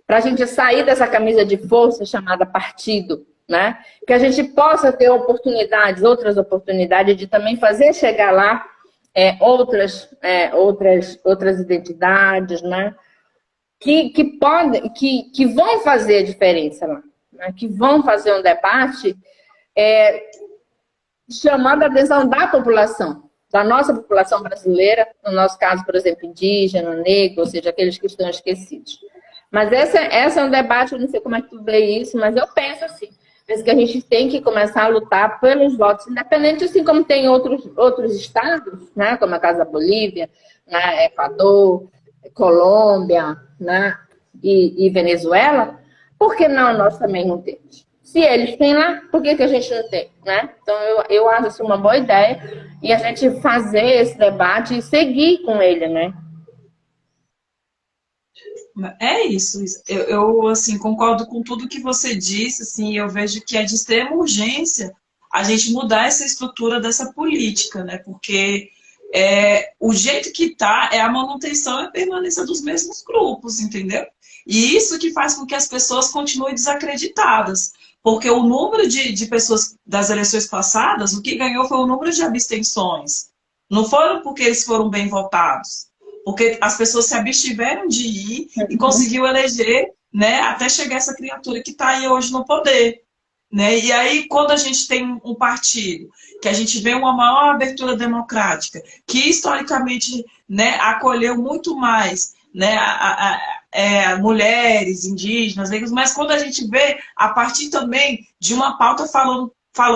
para a gente sair dessa camisa de força chamada partido, né? Que a gente possa ter outras oportunidades de também fazer chegar lá outras identidades, né? Que vão fazer a diferença lá, né? Que vão fazer um debate chamando a atenção da população, da nossa população brasileira, no nosso caso, por exemplo, indígena, negro, ou seja, aqueles que estão esquecidos. Mas esse é um debate, eu não sei como é que tu vê isso, mas eu penso assim, penso que a gente tem que começar a lutar pelos votos independentes, assim como tem outros estados, né, como a casa da Bolívia, né, Equador, Colômbia, né, e Venezuela. Por que não nós também não temos? Se eles têm lá, por que a gente não tem, né? Então, eu acho assim, uma boa ideia e a gente fazer esse debate e seguir com ele, né? É isso. Eu assim, concordo com tudo que você disse, assim, eu vejo que é de extrema urgência a gente mudar essa estrutura dessa política, né? Porque o jeito que tá é a manutenção e a permanência dos mesmos grupos, entendeu? E isso que faz com que as pessoas continuem desacreditadas. Porque o número de pessoas das eleições passadas, o que ganhou foi o número de abstenções. Não foram porque eles foram bem votados. porque as pessoas se abstiveram de ir e conseguiu eleger, né, até chegar essa criatura que está aí hoje no poder. Né? E aí, quando a gente tem um partido, que a gente vê uma maior abertura democrática, que historicamente, né, acolheu muito mais, né, mulheres, indígenas, negros, mas quando a gente vê a partir também de uma pauta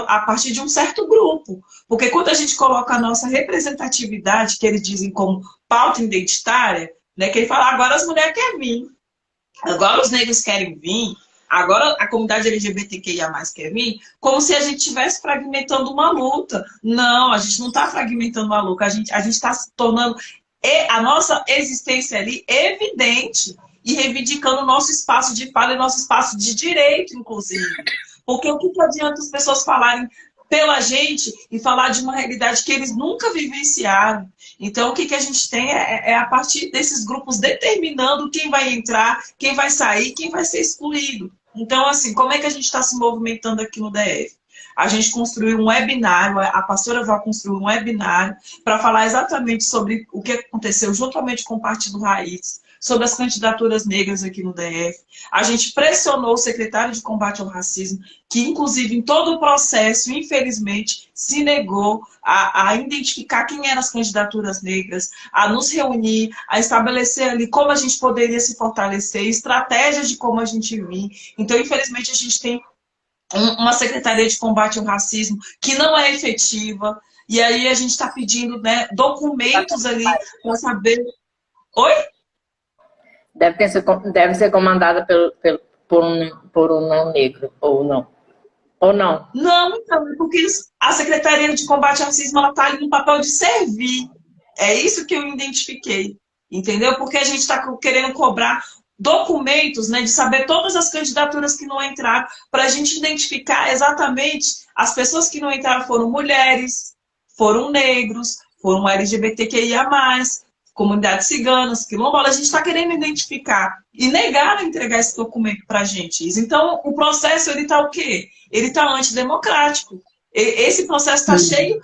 a partir de um certo grupo. Porque quando a gente coloca a nossa representatividade, que eles dizem como pauta identitária, né, que ele fala, agora as mulheres querem vir, agora os negros querem vir, agora a comunidade LGBTQIA+ quer vir, como se a gente estivesse fragmentando uma luta. Não, a gente não está fragmentando uma luta, a gente está se tornando a nossa existência ali evidente e reivindicando o nosso espaço de fala e nosso espaço de direito, inclusive. Porque o que adianta as pessoas falarem pela gente e falar de uma realidade que eles nunca vivenciaram? Então, o que a gente tem é a partir desses grupos determinando quem vai entrar, quem vai sair, quem vai ser excluído. Então, assim, como é que a gente está se movimentando aqui no DF? A gente construiu um webinário, a pastora Val construiu um webinário para falar exatamente sobre o que aconteceu juntamente com o Partido Raiz, sobre as candidaturas negras aqui no DF. A gente pressionou o secretário de combate ao racismo, que inclusive em todo o processo, infelizmente, se negou a identificar quem eram as candidaturas negras, a nos reunir, a estabelecer ali como a gente poderia se fortalecer, estratégias de como a gente vir. Então, infelizmente, a gente tem uma secretaria de combate ao racismo que não é efetiva, e aí a gente está pedindo, né, documentos ali para saber... Oi? Deve ser comandada por um não negro, ou não? Ou não? Não, então, porque a Secretaria de Combate ao Racismo está ali no papel de servir. É isso que eu identifiquei, entendeu? Porque a gente está querendo cobrar documentos, né, de saber todas as candidaturas que não entraram, para a gente identificar exatamente as pessoas que não entraram foram mulheres, foram negros, foram LGBTQIA+, comunidades ciganas, quilombolas. A gente está querendo identificar e negaram entregar esse documento para a gente. Então, o processo, ele está o quê? Ele está antidemocrático. Esse processo está cheio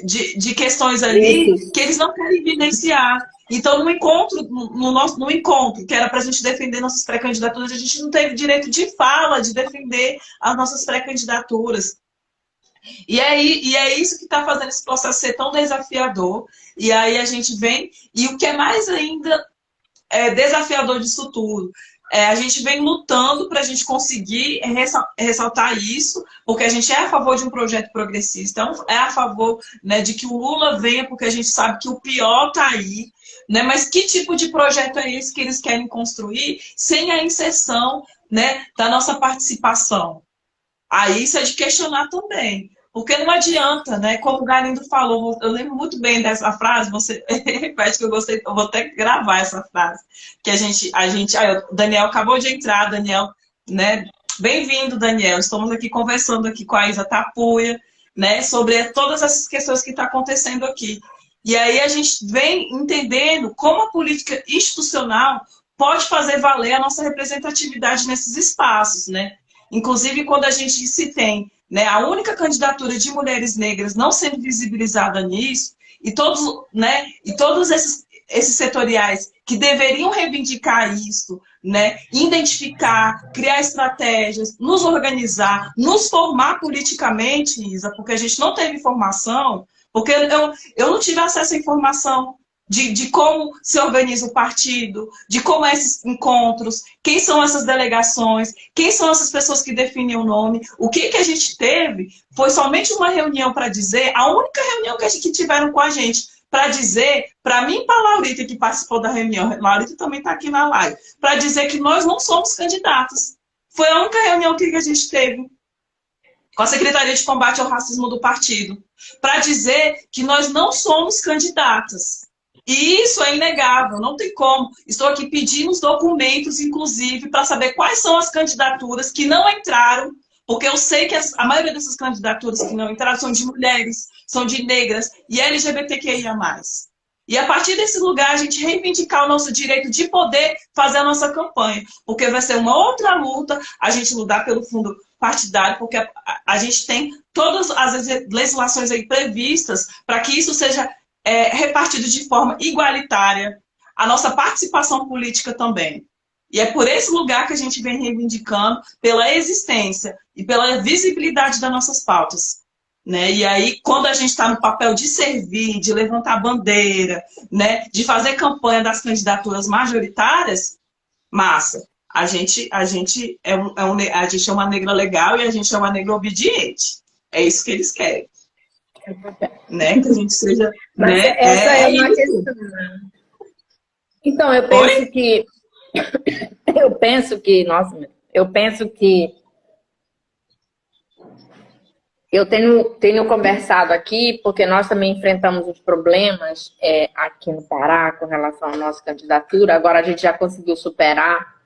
de questões ali que eles não querem evidenciar. Então, no encontro, que era para a gente defender nossas pré-candidaturas, a gente não teve direito de fala, de defender as nossas pré-candidaturas. E é isso que está fazendo esse processo ser tão desafiador. E aí a gente vem, e o que é mais ainda desafiador disso tudo, a gente vem lutando para a gente conseguir ressaltar isso, porque a gente é a favor de um projeto progressista, então é a favor, né, de que o Lula venha, porque a gente sabe que o pior está aí, né, mas que tipo de projeto é esse que eles querem construir sem a inserção, né, da nossa participação? Aí isso é de questionar também. Porque não adianta, né? Como o Galindo falou, eu lembro muito bem dessa frase, você repete que eu gostei, eu vou até gravar essa frase. Que o Daniel acabou de entrar, Daniel, né? Bem-vindo, Daniel. Estamos aqui conversando aqui com a Isa Tapuia, né? Sobre todas essas questões que estão acontecendo aqui. E aí a gente vem entendendo como a política institucional pode fazer valer a nossa representatividade nesses espaços, né? Inclusive, quando a gente se tem, né, a única candidatura de mulheres negras não sendo visibilizada nisso, e todos esses setoriais que deveriam reivindicar isso, né, identificar, criar estratégias, nos organizar, nos formar politicamente, Isa, porque a gente não teve informação, porque eu não tive acesso à informação de como se organiza o partido, de como é esses encontros, quem são essas delegações, quem são essas pessoas que definem o nome. O que a gente teve foi somente uma reunião para dizer, a única reunião que tiveram com a gente, para dizer, para mim e para a Laurita, que participou da reunião, Laurita também está aqui na live, para dizer que nós não somos candidatos. Foi a única reunião que a gente teve com a Secretaria de Combate ao Racismo do partido, para dizer que nós não somos candidatas. E isso é inegável, não tem como. Estou aqui pedindo os documentos, inclusive, para saber quais são as candidaturas que não entraram, porque eu sei que a maioria dessas candidaturas que não entraram são de mulheres, são de negras e LGBTQIA+. E a partir desse lugar, a gente reivindicar o nosso direito de poder fazer a nossa campanha, porque vai ser uma outra luta a gente lutar pelo fundo partidário, porque a gente tem todas as legislações aí previstas para que isso seja repartido de forma igualitária, a nossa participação política também. E é por esse lugar que a gente vem reivindicando pela existência e pela visibilidade das nossas pautas. Né? E aí, quando a gente está no papel de servir, de levantar bandeira, né? De fazer campanha das candidaturas majoritárias, massa. A gente é uma negra legal e a gente é uma negra obediente. É isso que eles querem. Né? Que a gente seja... Mas né? essa é uma questão. Então, eu penso que... Eu penso que eu tenho conversado aqui, porque nós também enfrentamos os problemas aqui no Pará com relação à nossa candidatura. Agora a gente já conseguiu superar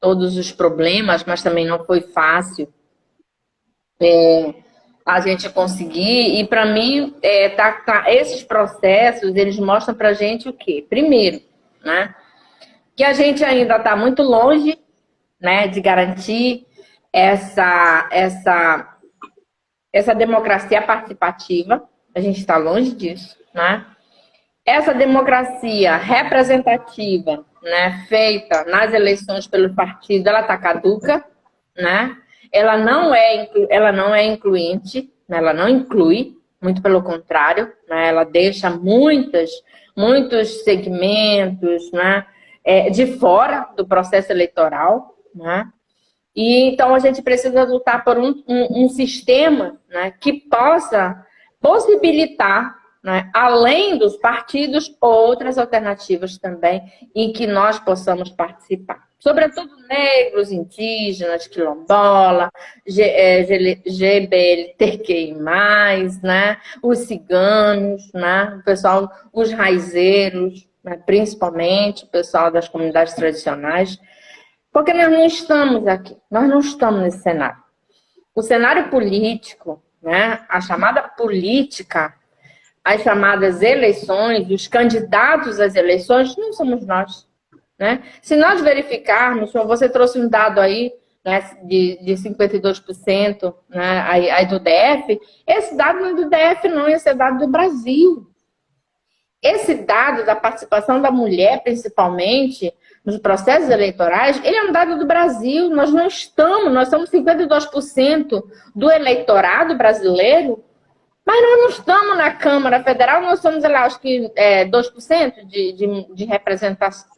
todos os problemas, mas também não foi fácil a gente conseguir. E para mim, esses processos, eles mostram para a gente o quê? Primeiro, né, que a gente ainda está muito longe, né, de garantir essa democracia participativa. A gente está longe disso, né? Essa democracia representativa, né, feita nas eleições pelo partido, ela está caduca, né? Ela não é incluinte, né? Ela não inclui, muito pelo contrário, né? Ela deixa muitos segmentos, né, de fora do processo eleitoral, né? E então a gente precisa lutar por um sistema, né, que possa possibilitar, né, além dos partidos, outras alternativas também, em que nós possamos participar. Sobretudo negros, indígenas, quilombola, GBLTQI+, né, os ciganos, né, o pessoal, os raizeiros, né, principalmente o pessoal das comunidades tradicionais. Porque nós não estamos aqui, nós não estamos nesse cenário. O cenário político, né, a chamada política, as chamadas eleições, os candidatos às eleições, não somos nós. Né? Se nós verificarmos, você trouxe um dado aí, né, de 52%, né, aí do DF, esse dado não é do DF não, esse é dado do Brasil. Esse dado da participação da mulher, principalmente, nos processos eleitorais, ele é um dado do Brasil. Nós somos 52% do eleitorado brasileiro, mas nós não estamos na Câmara Federal, nós somos, acho que 2% de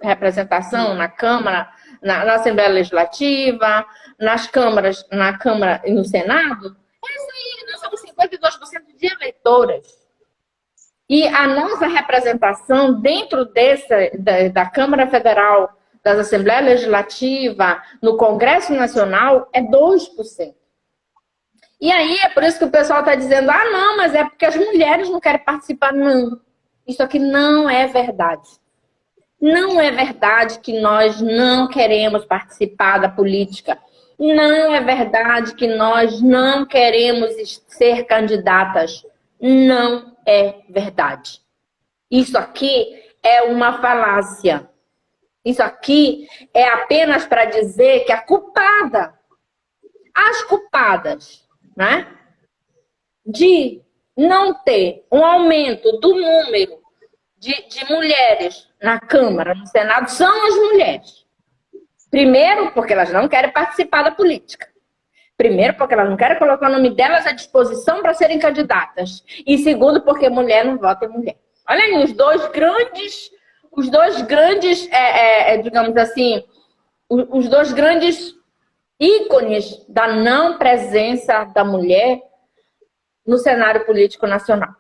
representação na Câmara, na Assembleia Legislativa, nas câmaras, na Câmara e no Senado. É isso aí, nós somos 52% de eleitoras. E a nossa representação dentro da Câmara Federal, das Assembleias Legislativas, no Congresso Nacional, é 2%. E aí é por isso que o pessoal está dizendo, não, mas é porque as mulheres não querem participar. Não, isso aqui não é verdade. Não é verdade que nós não queremos participar da política. Não é verdade que nós não queremos ser candidatas. Não é verdade. Isso aqui é uma falácia. Isso aqui é apenas para dizer que as culpadas, né, de não ter um aumento do número de mulheres na Câmara, no Senado, são as mulheres. Primeiro, porque elas não querem participar da política. Primeiro, porque elas não querem colocar o nome delas à disposição para serem candidatas. E segundo, porque mulher não vota em mulher. Olha aí, os dois grandes, digamos assim, os dois grandes ícones da não presença da mulher no cenário político nacional.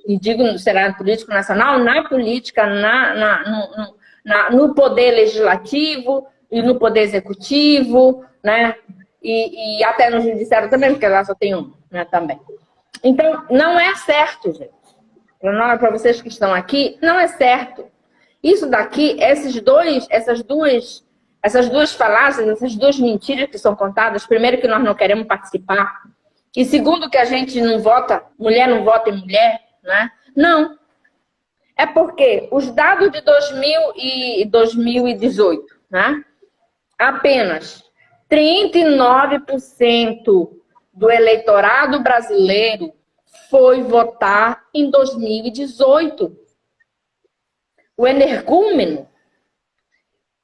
E digo no cenário político nacional, na política, no poder legislativo e no poder executivo, né? E até no judiciário também, porque lá só tem um, né, também. Então, não é certo, gente. Para vocês que estão aqui, não é certo. Isso daqui, essas duas falácias, essas duas mentiras que são contadas, primeiro que nós não queremos participar, e segundo que a gente não vota, mulher não vota em mulher, né? Não. É porque os dados de 2018, né? Apenas 39% do eleitorado brasileiro foi votar em 2018. o energúmeno,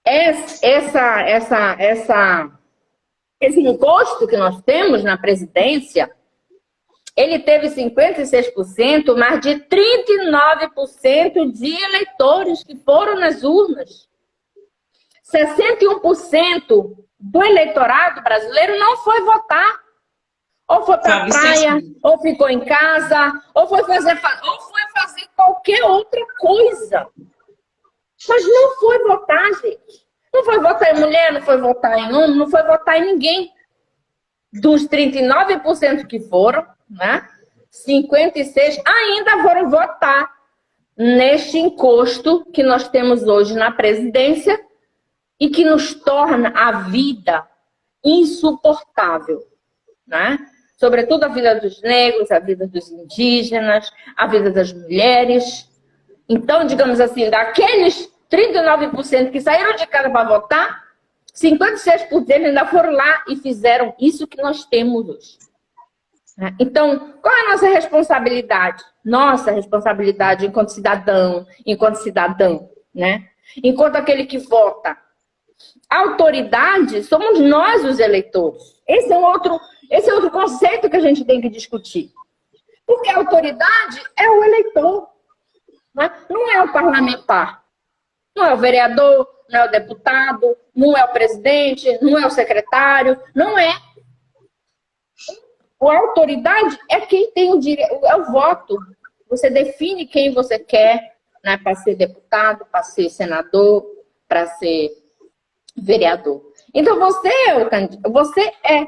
esse encosto que nós temos na presidência, ele teve 56%, mas de 39% de eleitores que foram nas urnas. 61% do eleitorado brasileiro não foi votar. Ou foi para a praia, ou ficou em casa, ou foi fazer qualquer outra coisa. Mas não foi votar, gente. Não foi votar em mulher, não foi votar em homem, não foi votar em ninguém. Dos 39% que foram, né? 56% ainda foram votar neste encosto que nós temos hoje na presidência e que nos torna a vida insuportável, né? Sobretudo a vida dos negros, a vida dos indígenas, a vida das mulheres. Então, digamos assim, daqueles 39% que saíram de casa para votar, 56% ainda foram lá e fizeram isso que nós temos hoje. Então, qual é a nossa responsabilidade? Nossa responsabilidade enquanto cidadão, enquanto cidadã, né? Enquanto aquele que vota. A autoridade somos nós, os eleitores. Esse é outro conceito que a gente tem que discutir. Porque a autoridade é o eleitor, né? Não é o parlamentar. Não é o vereador, não é o deputado, não é o presidente, não é o secretário, não é. A autoridade é quem tem o direito, é o voto. Você define quem você quer, né, para ser deputado, para ser senador, para ser vereador. Então você é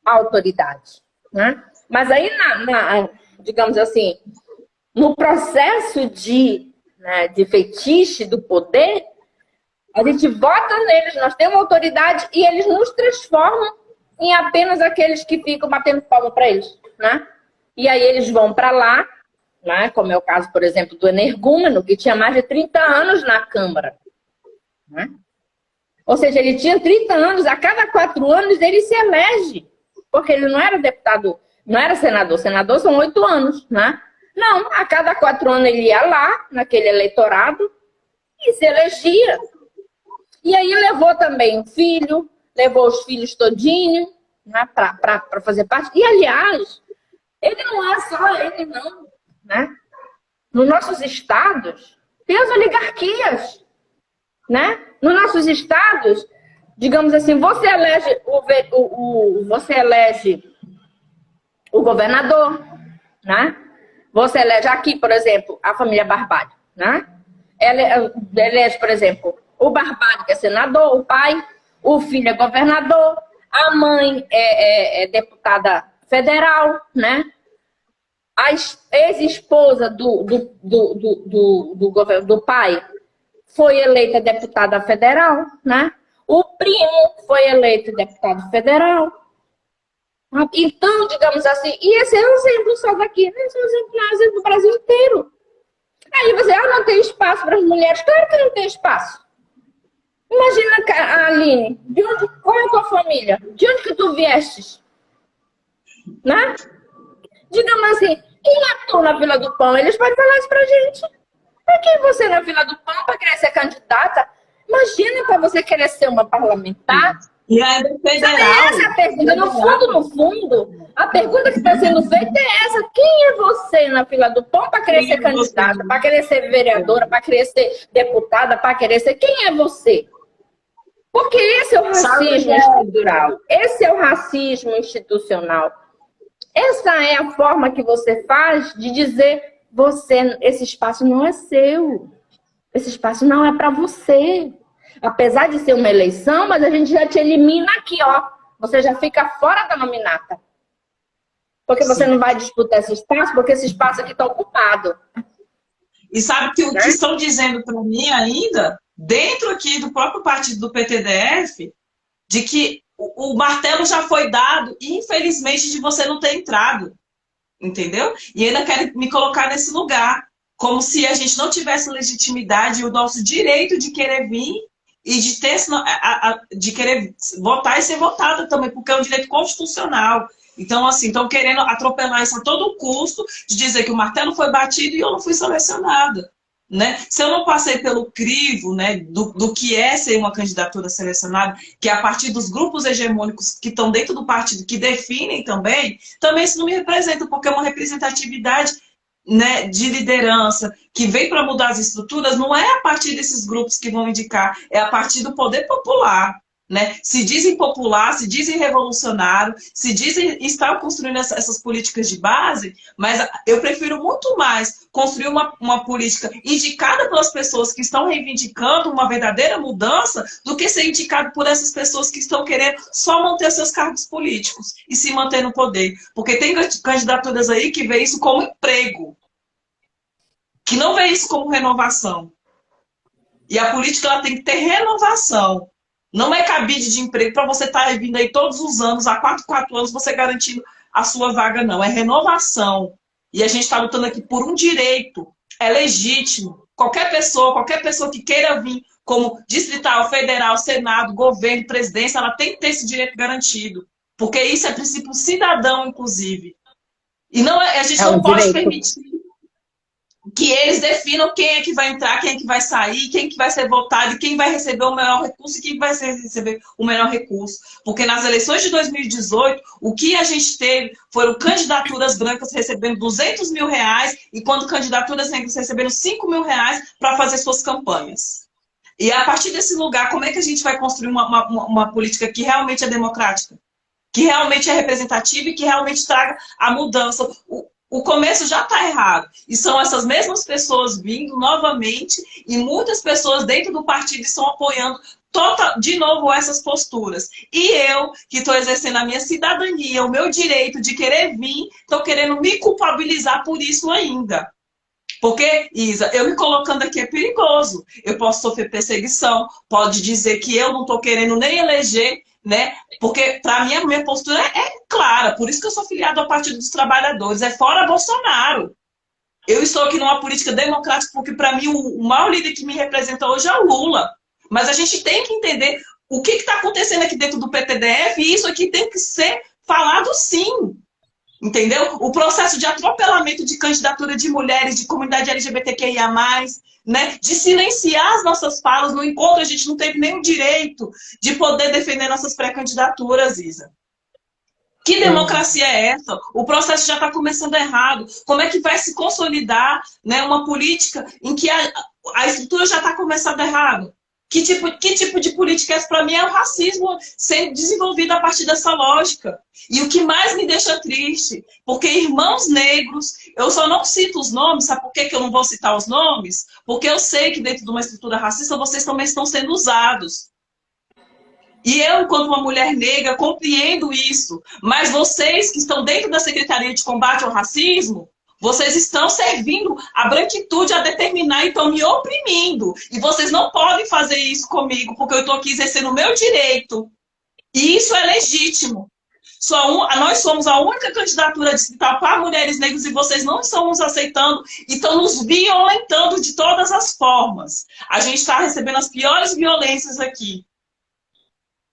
a autoridade, né? Mas aí, digamos assim, no processo de fetiche do poder, a gente vota neles, nós temos autoridade e eles nos transformam em apenas aqueles que ficam batendo palma para eles, né? E aí eles vão para lá, né? Como é o caso, por exemplo, do energúmeno, que tinha mais de 30 anos na Câmara, né? Ou seja, ele tinha 30 anos, a cada 4 anos ele se elege, porque ele não era deputado, não era senador. Senador são 8 anos, né? Não, a cada 4 anos ele ia lá, naquele eleitorado, e se elegia. E aí levou também o filho, levou os filhos todinho, né, para fazer parte. E, aliás, ele não é só ele, não, né? Nos nossos estados, tem as oligarquias, né? Nos nossos estados, digamos assim, você elege o governador, né? Você elege aqui, por exemplo, a família Barbalho, né? Elege, por exemplo, o Barbalho, que é senador, o pai, o filho é governador, a mãe é deputada federal, né? A ex-esposa do pai foi eleita deputada federal, né? O primo foi eleito deputado federal. Então, digamos assim, e esse é um exemplo só daqui, né? Esse é um exemplo do Brasil inteiro. Aí você, não tem espaço para as mulheres. Claro que não tem espaço. Imagina, Aline, qual é a tua família? De onde que tu viestes? Né? Digamos assim, quem é tu na Vila do Pão? Eles podem falar isso pra gente. Pra quem você na Vila do Pão para querer ser candidata? Imagina para você querer ser uma parlamentar. E ainda federal. Essa é a pergunta. No fundo, a pergunta que está sendo feita é essa. Quem é você na fila do pão para querer ser candidata, para querer ser vereadora, para querer ser deputada, para querer ser... Quem é você? Porque esse é o racismo estrutural. Esse é o racismo institucional. Essa é a forma que você faz de dizer esse espaço não é seu. Esse espaço não é para você. Apesar de ser uma eleição, mas a gente já te elimina aqui, ó. Você já fica fora da nominata. Porque você não vai disputar esse espaço, porque esse espaço aqui está ocupado. E sabe que o que estão dizendo para mim ainda, dentro aqui do próprio partido do PTDF, de que o martelo já foi dado e, infelizmente, de você não ter entrado. Entendeu? E ainda querem me colocar nesse lugar. Como se a gente não tivesse legitimidade e o nosso direito de querer vir e de ter de querer votar e ser votada também, porque é um direito constitucional. Então, assim, estão querendo atropelar isso a todo custo, de dizer que o martelo foi batido e eu não fui selecionada. né? Se eu não passei pelo crivo, né, do que é ser uma candidatura selecionada, que é a partir dos grupos hegemônicos que estão dentro do partido, que definem também isso não me representa, porque é uma representatividade, né, de liderança que vem para mudar as estruturas, não é a partir desses grupos que vão indicar, é a partir do poder popular. Né? Se dizem popular, se dizem revolucionário, se dizem estar construindo essas políticas de base, mas eu prefiro muito mais construir uma política indicada pelas pessoas que estão reivindicando uma verdadeira mudança do que ser indicado por essas pessoas que estão querendo só manter seus cargos políticos e se manter no poder. Porque tem candidaturas aí que vê isso como emprego, que não vê isso como renovação. E a política ela tem que ter renovação. Não é cabide de emprego para você estar vindo aí todos os anos, há 4 anos, você garantindo a sua vaga, não. É renovação. E a gente está lutando aqui por um direito. É legítimo. Qualquer pessoa que queira vir como distrital, federal, senado, governo, presidência, ela tem que ter esse direito garantido. Porque isso é princípio cidadão, inclusive. E não, a gente não pode permitir que eles definam quem é que vai entrar, quem é que vai sair, quem que vai ser votado, quem vai receber o maior recurso e quem vai receber o menor recurso. Porque nas eleições de 2018, o que a gente teve foram candidaturas brancas recebendo R$200 mil e quando candidaturas negras recebendo R$5 mil para fazer suas campanhas. E a partir desse lugar, como é que a gente vai construir uma política que realmente é democrática? Que realmente é representativa e que realmente traga a mudança. O começo já está errado. E são essas mesmas pessoas vindo novamente e muitas pessoas dentro do partido estão apoiando de novo essas posturas. E eu, que estou exercendo a minha cidadania, o meu direito de querer vir, estou querendo me culpabilizar por isso ainda. Porque, Isa, eu me colocando aqui é perigoso. Eu posso sofrer perseguição, pode dizer que eu não estou querendo nem eleger, né? Porque, para mim, a minha postura é clara. Por isso que eu sou filiado ao Partido dos Trabalhadores. É fora Bolsonaro. Eu estou aqui numa política democrática porque, para mim, o maior líder que me representa hoje é o Lula. Mas a gente tem que entender o que está acontecendo aqui dentro do PTDF e isso aqui tem que ser falado sim. Entendeu? O processo de atropelamento de candidatura de mulheres, de comunidade LGBTQIA+, né? De silenciar as nossas falas. No encontro, a gente não teve nenhum direito de poder defender nossas pré-candidaturas, Isa. Que democracia é essa? O processo já está começando errado. Como é que vai se consolidar, né, uma política em que a estrutura já está começando errado? Que tipo de política é essa? Para mim é o racismo sendo desenvolvido a partir dessa lógica. E o que mais me deixa triste, porque irmãos negros, eu só não cito os nomes, sabe por que eu não vou citar os nomes? Porque eu sei que dentro de uma estrutura racista vocês também estão sendo usados. E eu, enquanto uma mulher negra, compreendo isso. Mas vocês que estão dentro da Secretaria de Combate ao Racismo, vocês estão servindo a branquitude a determinar e estão me oprimindo. E vocês não podem fazer isso comigo, porque eu estou aqui exercendo o meu direito. E isso é legítimo. Nós somos a única candidatura distrital para mulheres negras e vocês não estão nos aceitando e estão nos violentando de todas as formas. A gente está recebendo as piores violências aqui.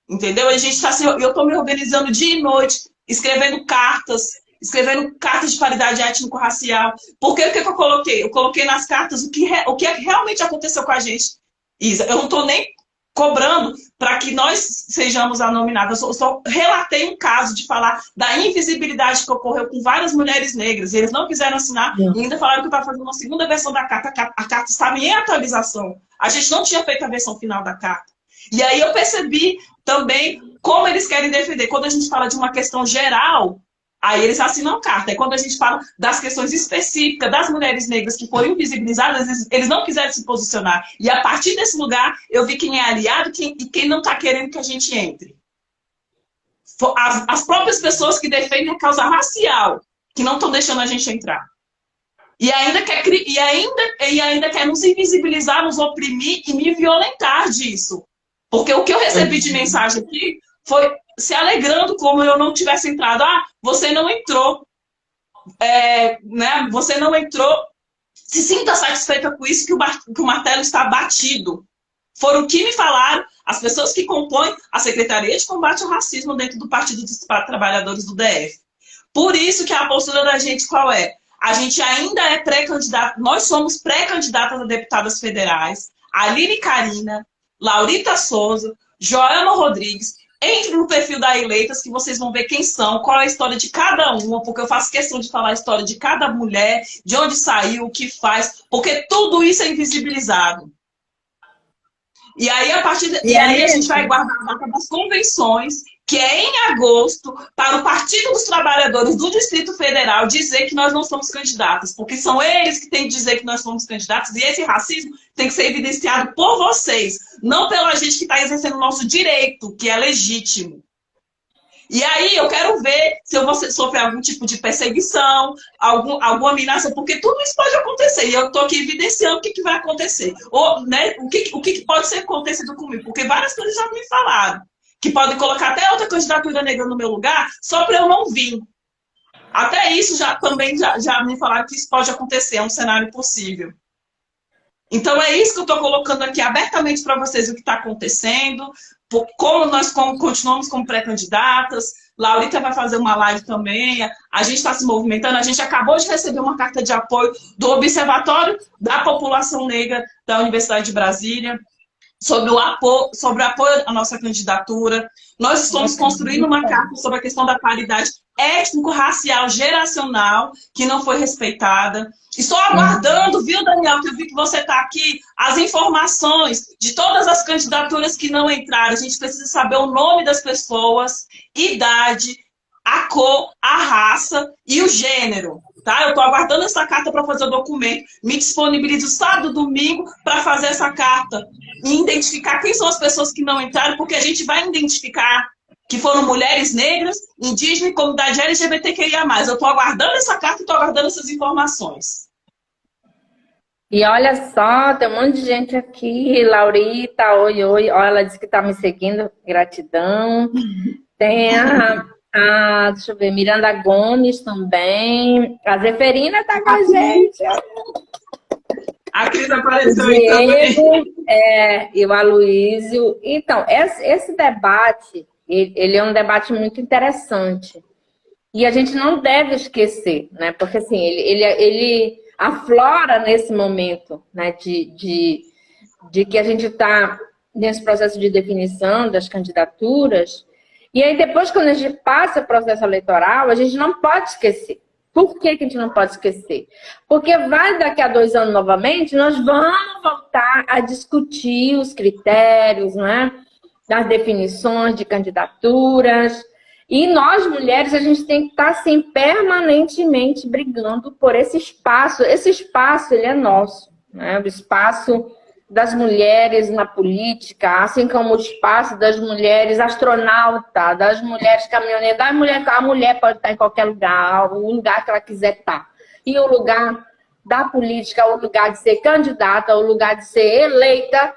Entendeu? Eu estou me organizando dia e noite, escrevendo cartas de paridade étnico-racial. Porque o que eu coloquei? Eu coloquei nas cartas o que realmente aconteceu com a gente. Isa, eu não estou nem cobrando para que nós sejamos anominadas. Eu só relatei um caso de falar da invisibilidade que ocorreu com várias mulheres negras. E eles não quiseram assinar e ainda falaram que eu estava fazendo uma segunda versão da carta. A carta estava em atualização. A gente não tinha feito a versão final da carta. E aí eu percebi também como eles querem defender. Quando a gente fala de uma questão geral, aí eles assinam a carta. E quando a gente fala das questões específicas das mulheres negras que foram invisibilizadas, eles não quiseram se posicionar. E a partir desse lugar, eu vi quem é aliado e quem não está querendo que a gente entre. As próprias pessoas que defendem a causa racial, que não estão deixando a gente entrar. E ainda quer nos invisibilizar, nos oprimir e me violentar disso. Porque o que eu recebi de mensagem aqui foi se alegrando como eu não tivesse entrado. Ah, você não entrou. Né? Você não entrou. Se sinta satisfeita com isso, que o martelo está batido. Foram o que me falaram as pessoas que compõem a Secretaria de Combate ao Racismo dentro do Partido dos Trabalhadores do DF. Por isso que a postura da gente qual é? A gente ainda é pré-candidata, nós somos pré-candidatas a deputadas federais, Aline Carina, Laurita Souza, Joelma Rodrigues. Entre no perfil da Eleitas que vocês vão ver quem são, qual é a história de cada uma, porque eu faço questão de falar a história de cada mulher, de onde saiu, o que faz, porque tudo isso é invisibilizado. E aí, e aí a gente vai guardar a data das convenções, que é em agosto, para o Partido dos Trabalhadores do Distrito Federal dizer que nós não somos candidatas, porque são eles que têm que dizer que nós somos candidatos, e esse racismo tem que ser evidenciado por vocês, não pela gente que está exercendo o nosso direito, que é legítimo. E aí eu quero ver se eu vou sofrer algum tipo de perseguição, alguma ameaça, porque tudo isso pode acontecer. E eu estou aqui evidenciando o que vai acontecer. Ou, né, o que pode ser acontecido comigo. Porque várias coisas já me falaram. Que podem colocar até outra candidatura negra no meu lugar, só para eu não vir. Até isso também já me falaram que isso pode acontecer, é um cenário possível. Então é isso que eu estou colocando aqui abertamente para vocês, o que está acontecendo, como nós continuamos como pré-candidatas. Laurita vai fazer uma live também, a gente está se movimentando, a gente acabou de receber uma carta de apoio do Observatório da População Negra da Universidade de Brasília, sobre o apoio à nossa candidatura. Nós estamos construindo uma carta sobre a questão da paridade étnico-racial geracional, que não foi respeitada. Estou aguardando, viu, Daniel, que eu vi que você está aqui, as informações de todas as candidaturas que não entraram. A gente precisa saber o nome das pessoas, idade, a cor, a raça e o gênero. Tá? Eu estou aguardando essa carta para fazer o documento. Me disponibilizo sábado, domingo para fazer essa carta e identificar quem são as pessoas que não entraram, porque a gente vai identificar que foram mulheres negras, indígenas e comunidade LGBTQIA+. Eu estou aguardando essa carta e estou aguardando essas informações. E olha só, tem um monte de gente aqui. Laurita, oi, oi. Olha, ela disse que está me seguindo. Gratidão. Tem deixa eu ver, Miranda Gomes também. A Zeferina está com a gente. A Cris apareceu aí também. E o Aloísio. Então, esse debate, ele é um debate muito interessante. E a gente não deve esquecer, né? Porque assim, ele aflora nesse momento, né? De que a gente está nesse processo de definição das candidaturas. E aí depois, quando a gente passa o processo eleitoral, a gente não pode esquecer. Por que a gente não pode esquecer? Porque vai daqui a 2 anos novamente, nós vamos voltar a discutir os critérios, né? Das definições de candidaturas. E nós, mulheres, a gente tem que estar assim, permanentemente brigando por esse espaço. Esse espaço, ele é nosso, né? O espaço das mulheres na política, assim como o espaço das mulheres astronauta, das mulheres caminhoneiras, a mulher pode estar em qualquer lugar, o lugar que ela quiser estar. E o lugar da política, o lugar de ser candidata, o lugar de ser eleita,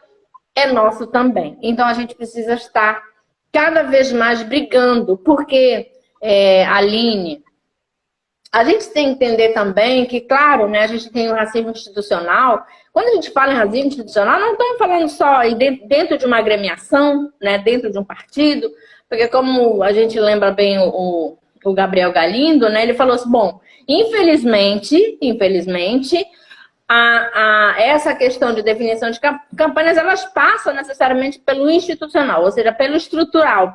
é nosso também. Então a gente precisa estar cada vez mais brigando, porque, Aline, a gente tem que entender também que, claro, né, a gente tem o racismo institucional. Quando a gente fala em racismo institucional, não estamos falando só dentro de uma agremiação, né, dentro de um partido, porque como a gente lembra bem o Gabriel Galindo, né, ele falou assim, bom, infelizmente, essa questão de definição de campanhas, elas passam necessariamente pelo institucional, ou seja, pelo estrutural,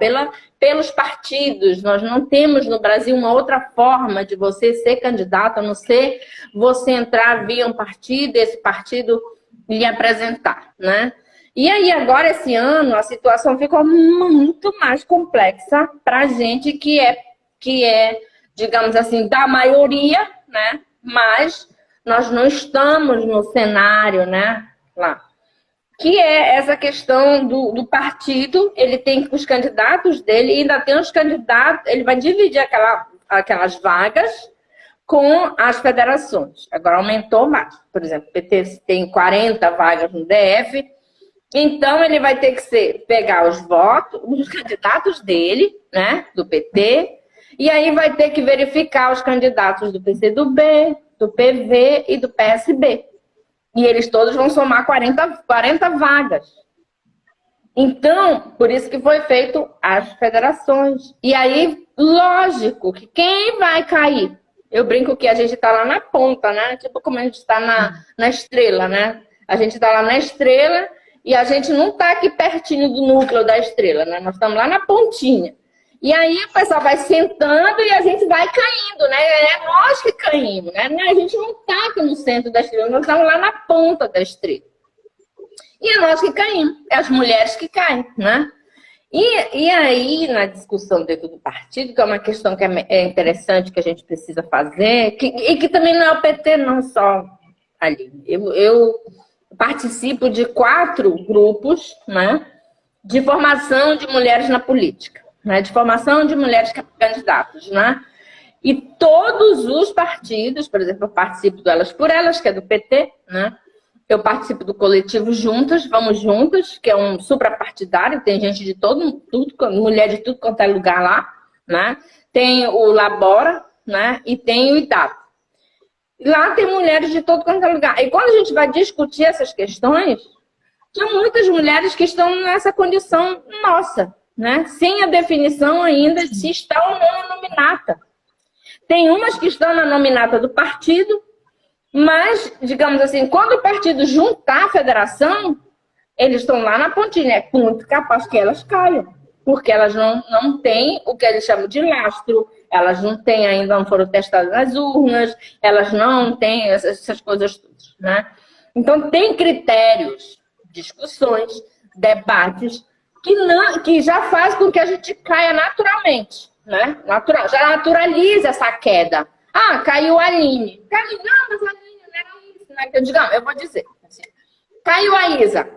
pelos partidos. Nós não temos no Brasil uma outra forma de você ser candidato, a não ser você entrar via um partido, esse partido lhe apresentar, né? E aí agora, esse ano, a situação ficou muito mais complexa para a gente que é, digamos assim, da maioria, né? Mas nós não estamos no cenário, né, lá. Que é essa questão do partido, ele tem os candidatos dele, e ainda tem os candidatos, ele vai dividir aquelas vagas com as federações. Agora aumentou mais. Por exemplo, o PT tem 40 vagas no DF, então ele vai ter que pegar os votos, os candidatos dele, né, do PT, e aí vai ter que verificar os candidatos do PCdoB, do PV e do PSB. E eles todos vão somar 40 vagas. Então, por isso que foi feito as federações. E aí, lógico, que quem vai cair Eu brinco que a gente está lá na ponta, né? Tipo como a gente está na estrela, né? A gente está lá na estrela e a gente não está aqui pertinho do núcleo da estrela, né? Nós estamos lá na pontinha. E aí o pessoal vai sentando e a gente vai caindo, né? É nós que caímos, né? A gente não está aqui no centro da estrela, nós estamos lá na ponta da estrela. E é nós que caímos, é as mulheres que caem, né? E aí, na discussão dentro do partido, que é uma questão que é interessante, que a gente precisa fazer, e que também não é o PT, não só ali. Eu participo de 4 grupos, né, de formação de mulheres na política, né, de formação de mulheres candidatas, né? E todos os partidos, por exemplo, eu participo do Elas por Elas, que é do PT, né? Eu participo do coletivo Juntas, Vamos Juntas, que é um suprapartidário, tem gente de tudo, mulher de tudo quanto é lugar lá, né? Tem o Labora, né? E tem o IDAP. Lá tem mulheres de todo quanto é lugar. E quando a gente vai discutir essas questões, tem muitas mulheres que estão nessa condição nossa, né? Sem a definição ainda de se está ou não na nominata. Tem umas que estão na nominata do partido, mas, digamos assim, quando o partido juntar a federação, eles estão lá na pontinha. É muito capaz que elas caiam, porque elas não têm o que eles chamam de lastro, elas não têm ainda, não foram testadas nas urnas, elas não têm essas coisas todas, né? Então, tem critérios, discussões, debates, que já faz com que a gente caia naturalmente, né? Já naturaliza essa queda. Ah, caiu a Aline. Não, mas a Aline não era isso, né? Que eu digo, eu vou dizer. Assim, caiu a Isa.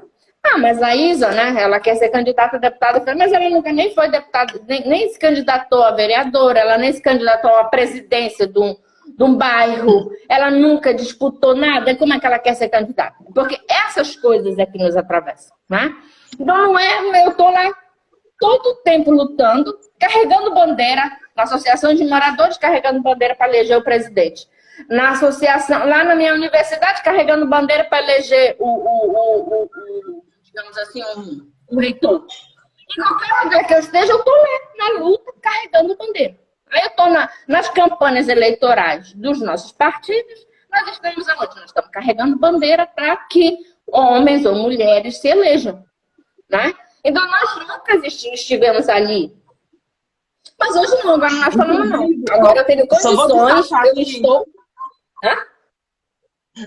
Ah, mas a Isa, né? Ela quer ser candidata a deputada, mas ela nunca nem foi deputada, nem se candidatou a vereadora, ela nem se candidatou à presidência de um bairro, ela nunca disputou nada. Como é que ela quer ser candidata? Porque essas coisas é que nos atravessam, né? Então, não é, eu tô lá todo o tempo lutando, carregando bandeira, na associação de moradores carregando bandeira para eleger o presidente. Na associação, lá na minha universidade, carregando bandeira para eleger digamos assim, o reitor. Em qualquer lugar que eu esteja, eu estou lá na luta, carregando bandeira. Aí eu estou nas campanhas eleitorais dos nossos partidos, nós estamos aonde? Nós estamos carregando bandeira para que homens ou mulheres se elejam, né? Então, nós nunca estivemos ali. Mas hoje não, agora não nós falamos não. Agora eu tenho condições, eu estou... Hã?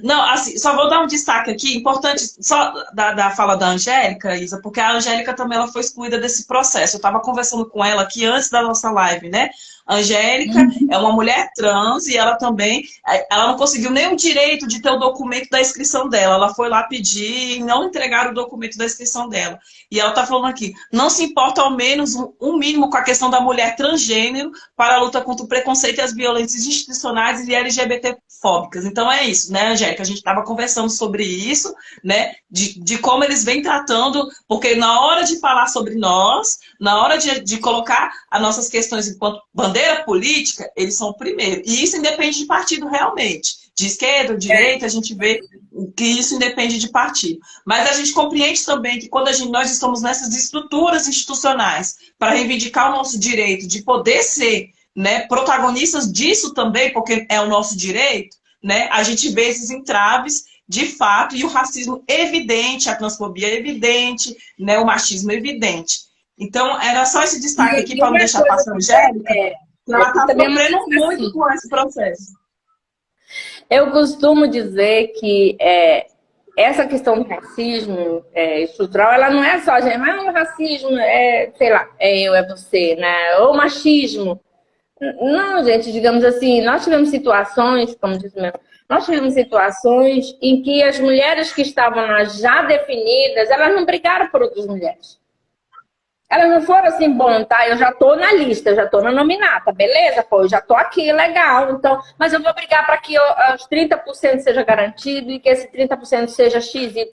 Não, assim, só vou dar um destaque aqui, importante, só da fala da Angélica, Isa, porque a Angélica também ela foi excluída desse processo. Eu estava conversando com ela aqui antes da nossa live, né? A Angélica é uma mulher trans e ela também, ela não conseguiu nem o direito de ter o documento da inscrição dela. Ela foi lá pedir e não entregaram o documento da inscrição dela. E ela está falando aqui, não se importa ao menos um mínimo com a questão da mulher transgênero para a luta contra o preconceito e as violências institucionais e LGBT-fóbicas. Então é isso, né, Angélica? A gente estava conversando sobre isso, né? De como eles vêm tratando, porque na hora de falar sobre nós, na hora de colocar as nossas questões enquanto bandeira política, eles são o primeiro. E isso independe de partido realmente. De esquerda ou direita, a gente vê que isso independe de partido. Mas a gente compreende também que quando nós estamos nessas estruturas institucionais para reivindicar o nosso direito de poder ser, né, protagonistas disso também, porque é o nosso direito, né, a gente vê esses entraves de fato e o racismo evidente, a transfobia evidente, né, o machismo evidente. Então, era só esse destaque aqui para não deixar passar a Angélica, que ela está sofrendo muito com esse processo. Eu costumo dizer que essa questão do racismo estrutural, ela não é só, gente, mas o racismo sei lá, eu, você, né? Ou machismo. Não, gente, digamos assim, nós tivemos situações, como disse mesmo, nós tivemos situações em que as mulheres que estavam lá já definidas, elas não brigaram por outras mulheres. Elas não foram assim, bom, tá, eu já tô na lista, eu já tô na nominata, beleza, pô, eu já tô aqui, legal, então, mas eu vou brigar para que os 30% seja garantido e que esse 30% seja XYZ,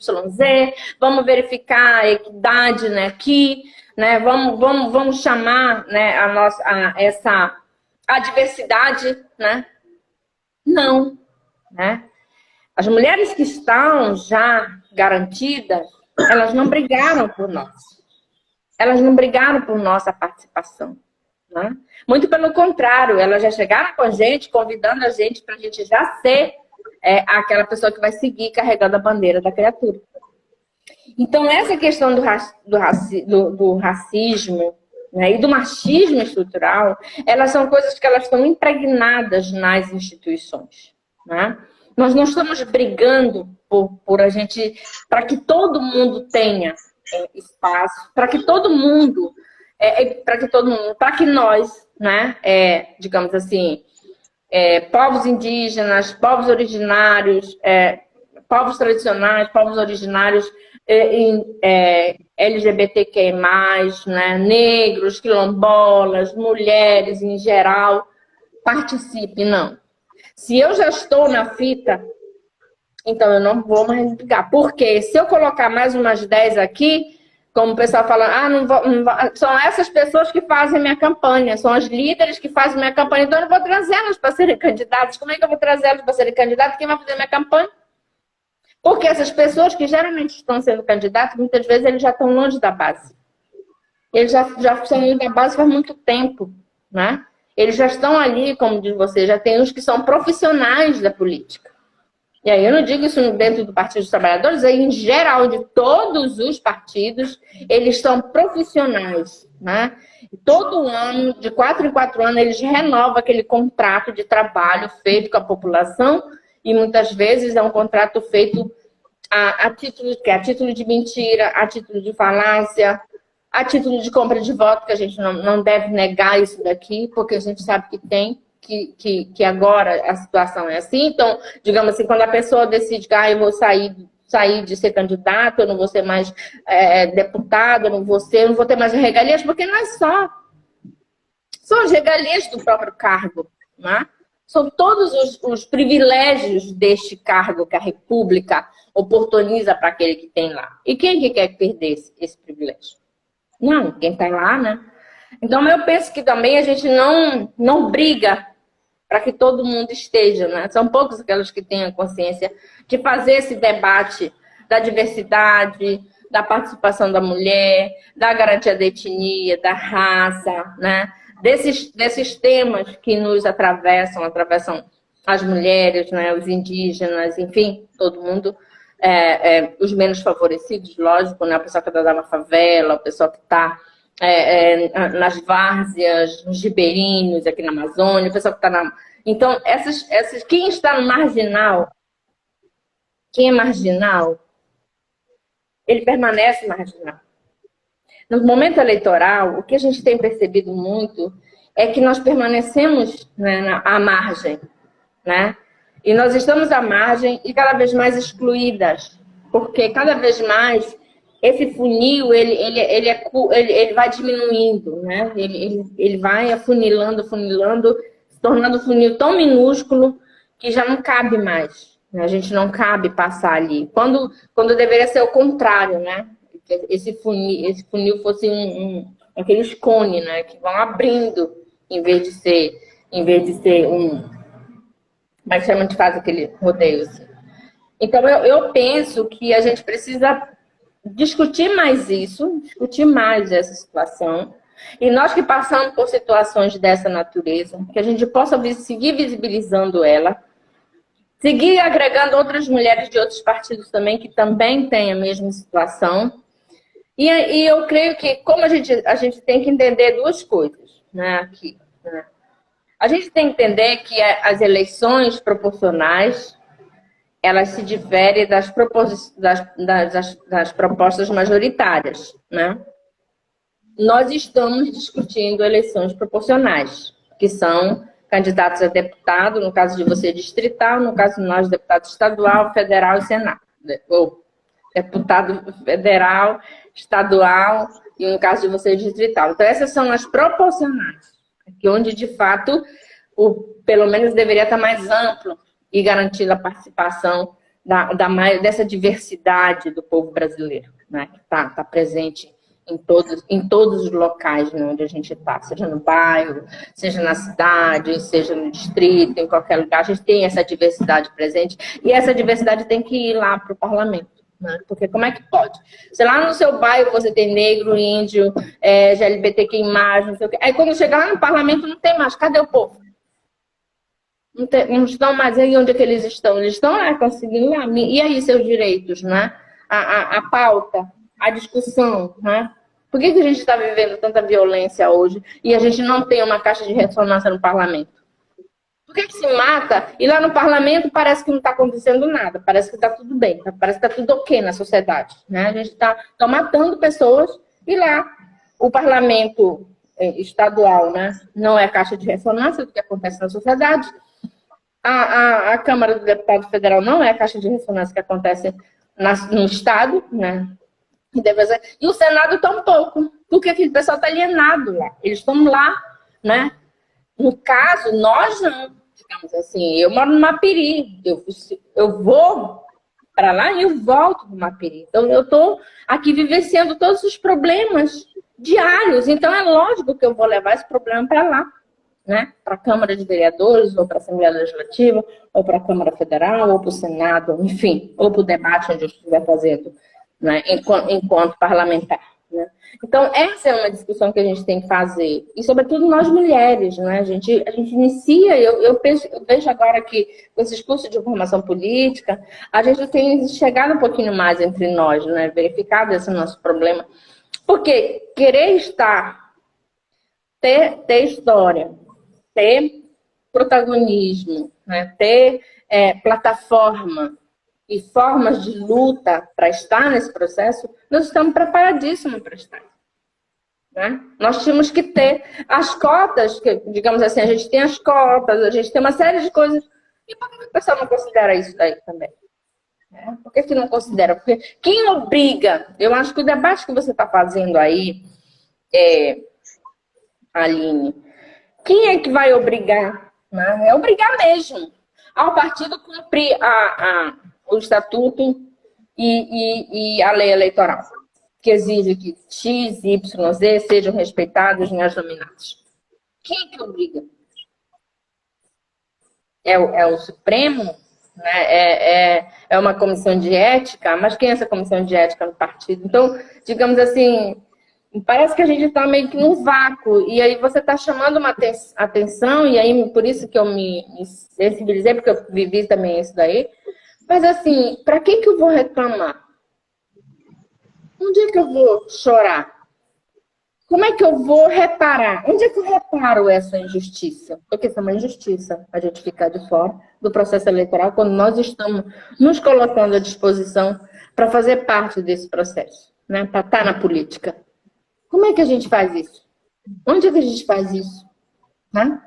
vamos verificar a equidade, né, aqui, né, vamos chamar, né, a diversidade, né, não, né, as mulheres que estão já garantidas, elas não brigaram por nós. Elas não brigaram por nossa participação, né? Muito pelo contrário, elas já chegaram com a gente, convidando a gente para a gente já ser aquela pessoa que vai seguir carregando a bandeira da criatura. Então, essa questão do racismo, né, e do machismo estrutural, elas são coisas que elas estão impregnadas nas instituições, né? Nós não estamos brigando para que todo mundo tenha espaço, para que nós, né, digamos assim, povos indígenas, povos originários, povos tradicionais, povos originários, LGBTQI+, né, negros, quilombolas, mulheres em geral, participe, não. Se eu já estou na fita, então eu não vou mais brigar. Porque se eu colocar mais umas 10 aqui, como o pessoal fala, não vou, são essas pessoas que fazem minha campanha, são as líderes que fazem minha campanha, então eu não vou trazê-las para serem candidatos. Como é que eu vou trazê-las para serem candidatos? Quem vai fazer minha campanha? Porque essas pessoas que geralmente estão sendo candidatos, muitas vezes eles já estão longe da base. Eles já estão longe da base faz muito tempo, né? Eles já estão ali, como diz você, já tem uns que são profissionais da política. E aí eu não digo isso dentro do Partido dos Trabalhadores, aí em geral, de todos os partidos, eles são profissionais, né? E todo ano, de 4 em 4 anos, eles renovam aquele contrato de trabalho feito com a população, e muitas vezes é um contrato feito a título de mentira, a título de falácia, a título de compra de voto, que a gente não deve negar isso daqui, porque a gente sabe que tem, que agora a situação é assim. Então, digamos assim, quando a pessoa decide que eu vou sair de ser candidato, eu não vou ser mais deputado, eu não vou ter mais regalias, porque não é são as regalias do próprio cargo, né? São todos os privilégios deste cargo que a República oportuniza para aquele que tem lá. E quem que quer perder esse privilégio? Não, quem está lá, né? Então, eu penso que também a gente não briga para que todo mundo esteja, né? São poucos aquelas que têm a consciência de fazer esse debate da diversidade, da participação da mulher, da garantia da etnia, da raça, né? Desses temas que nos atravessam as mulheres, né? Os indígenas, enfim, todo mundo, os menos favorecidos, lógico, né? O pessoal que está na favela, o pessoal que está nas várzeas, nos ribeirinhos, aqui na Amazônia, o pessoal que está na... Então, quem está no marginal, quem é marginal, ele permanece marginal. No momento eleitoral, o que a gente tem percebido muito é que nós permanecemos, né, à margem, né? E nós estamos à margem e cada vez mais excluídas, porque cada vez mais esse funil ele vai diminuindo, né? Ele vai afunilando, se tornando um funil tão minúsculo que já não cabe mais. Né? A gente não cabe passar ali. Quando deveria ser o contrário, né? Esse funil fosse aqueles cones, né? Que vão abrindo em vez de ser um... Como é que chama de faz aquele rodeio assim? Então, eu penso que a gente precisa discutir mais isso, discutir mais essa situação. E nós que passamos por situações dessa natureza, que a gente possa seguir visibilizando ela, seguir agregando outras mulheres de outros partidos também, que também têm a mesma situação. E eu creio que, como a gente tem que entender duas coisas, né, aqui, né? A gente tem que entender que as eleições proporcionais, elas se diferem das propostas majoritárias, né? Nós estamos discutindo eleições proporcionais, que são candidatos a deputado, no caso de você distrital, no caso de nós, deputado estadual, federal e senado. Ou deputado federal, estadual e no caso de você distrital. Então, essas são as proporcionais, que onde, de fato, pelo menos deveria estar mais amplo e garantir a participação dessa diversidade do povo brasileiro, né? Que está presente em todos os locais, né, onde a gente está, seja no bairro, seja na cidade, seja no distrito, em qualquer lugar, a gente tem essa diversidade presente e essa diversidade tem que ir lá para o parlamento, né? Porque como é que pode? Se lá no seu bairro você tem negro, índio, GLBTQI+, não sei o quê. Aí quando chegar lá no parlamento não tem mais. Cadê o povo? Não estão mais aí onde é que eles estão. Eles estão lá, conseguindo lá. E aí seus direitos, né? A pauta, a discussão, né? Por que a gente está vivendo tanta violência hoje e a gente não tem uma caixa de ressonância no parlamento? Por que se mata e lá no parlamento parece que não está acontecendo nada? Parece que está tudo bem, parece que está tudo ok na sociedade, né? A gente está matando pessoas e lá o parlamento estadual, né? Não é a caixa de ressonância do que acontece na sociedade. A Câmara do Deputado Federal não é a caixa de ressonância que acontece no Estado, né? E o Senado tampouco, porque aquele pessoal está alienado lá. Eles estão lá, né? No caso, nós não. Digamos assim, eu moro no Mapiri, eu vou para lá e eu volto do Mapiri. Então, eu estou aqui vivenciando todos os problemas diários. Então, é lógico que eu vou levar esse problema para lá, né? Para a Câmara de Vereadores, ou para a Assembleia Legislativa, ou para a Câmara Federal, ou para o Senado, enfim, ou para o debate onde eu estiver fazendo, né? Enquanto parlamentar. Né? Então, essa é uma discussão que a gente tem que fazer. E, sobretudo, nós mulheres. Né? A gente inicia, eu vejo agora que, com esses cursos de formação política, a gente tem chegado um pouquinho mais entre nós, né? Verificado esse nosso problema. Porque querer estar, ter história, ter protagonismo, né? Ter plataforma e formas de luta para estar nesse processo, nós estamos preparadíssimos para estar. Né? Nós tínhamos que ter as cotas, que, digamos assim, a gente tem as cotas, a gente tem uma série de coisas. E por que o pessoal não considera isso daí também? Por que não considera? Porque quem obriga, eu acho que o debate que você está fazendo aí, Aline, quem é que vai obrigar? Né? É obrigar mesmo ao partido cumprir o estatuto e a lei eleitoral, que exige que X, Y, Z sejam respeitados nas nominatas. Quem que obriga? É o Supremo? Né? É uma comissão de ética? Mas quem é essa comissão de ética no partido? Então, digamos assim, parece que a gente está meio que num vácuo, e aí você está chamando uma atenção, e aí por isso que eu me sensibilizei, porque eu vivi também isso daí. Mas assim, para que eu vou reclamar? Onde é que eu vou chorar? Como é que eu vou reparar? Onde é que eu reparo essa injustiça? Porque isso é uma injustiça, a gente ficar de fora do processo eleitoral quando nós estamos nos colocando à disposição para fazer parte desse processo, né? Para estar na política. Como é que a gente faz isso? Onde é que a gente faz isso? Né?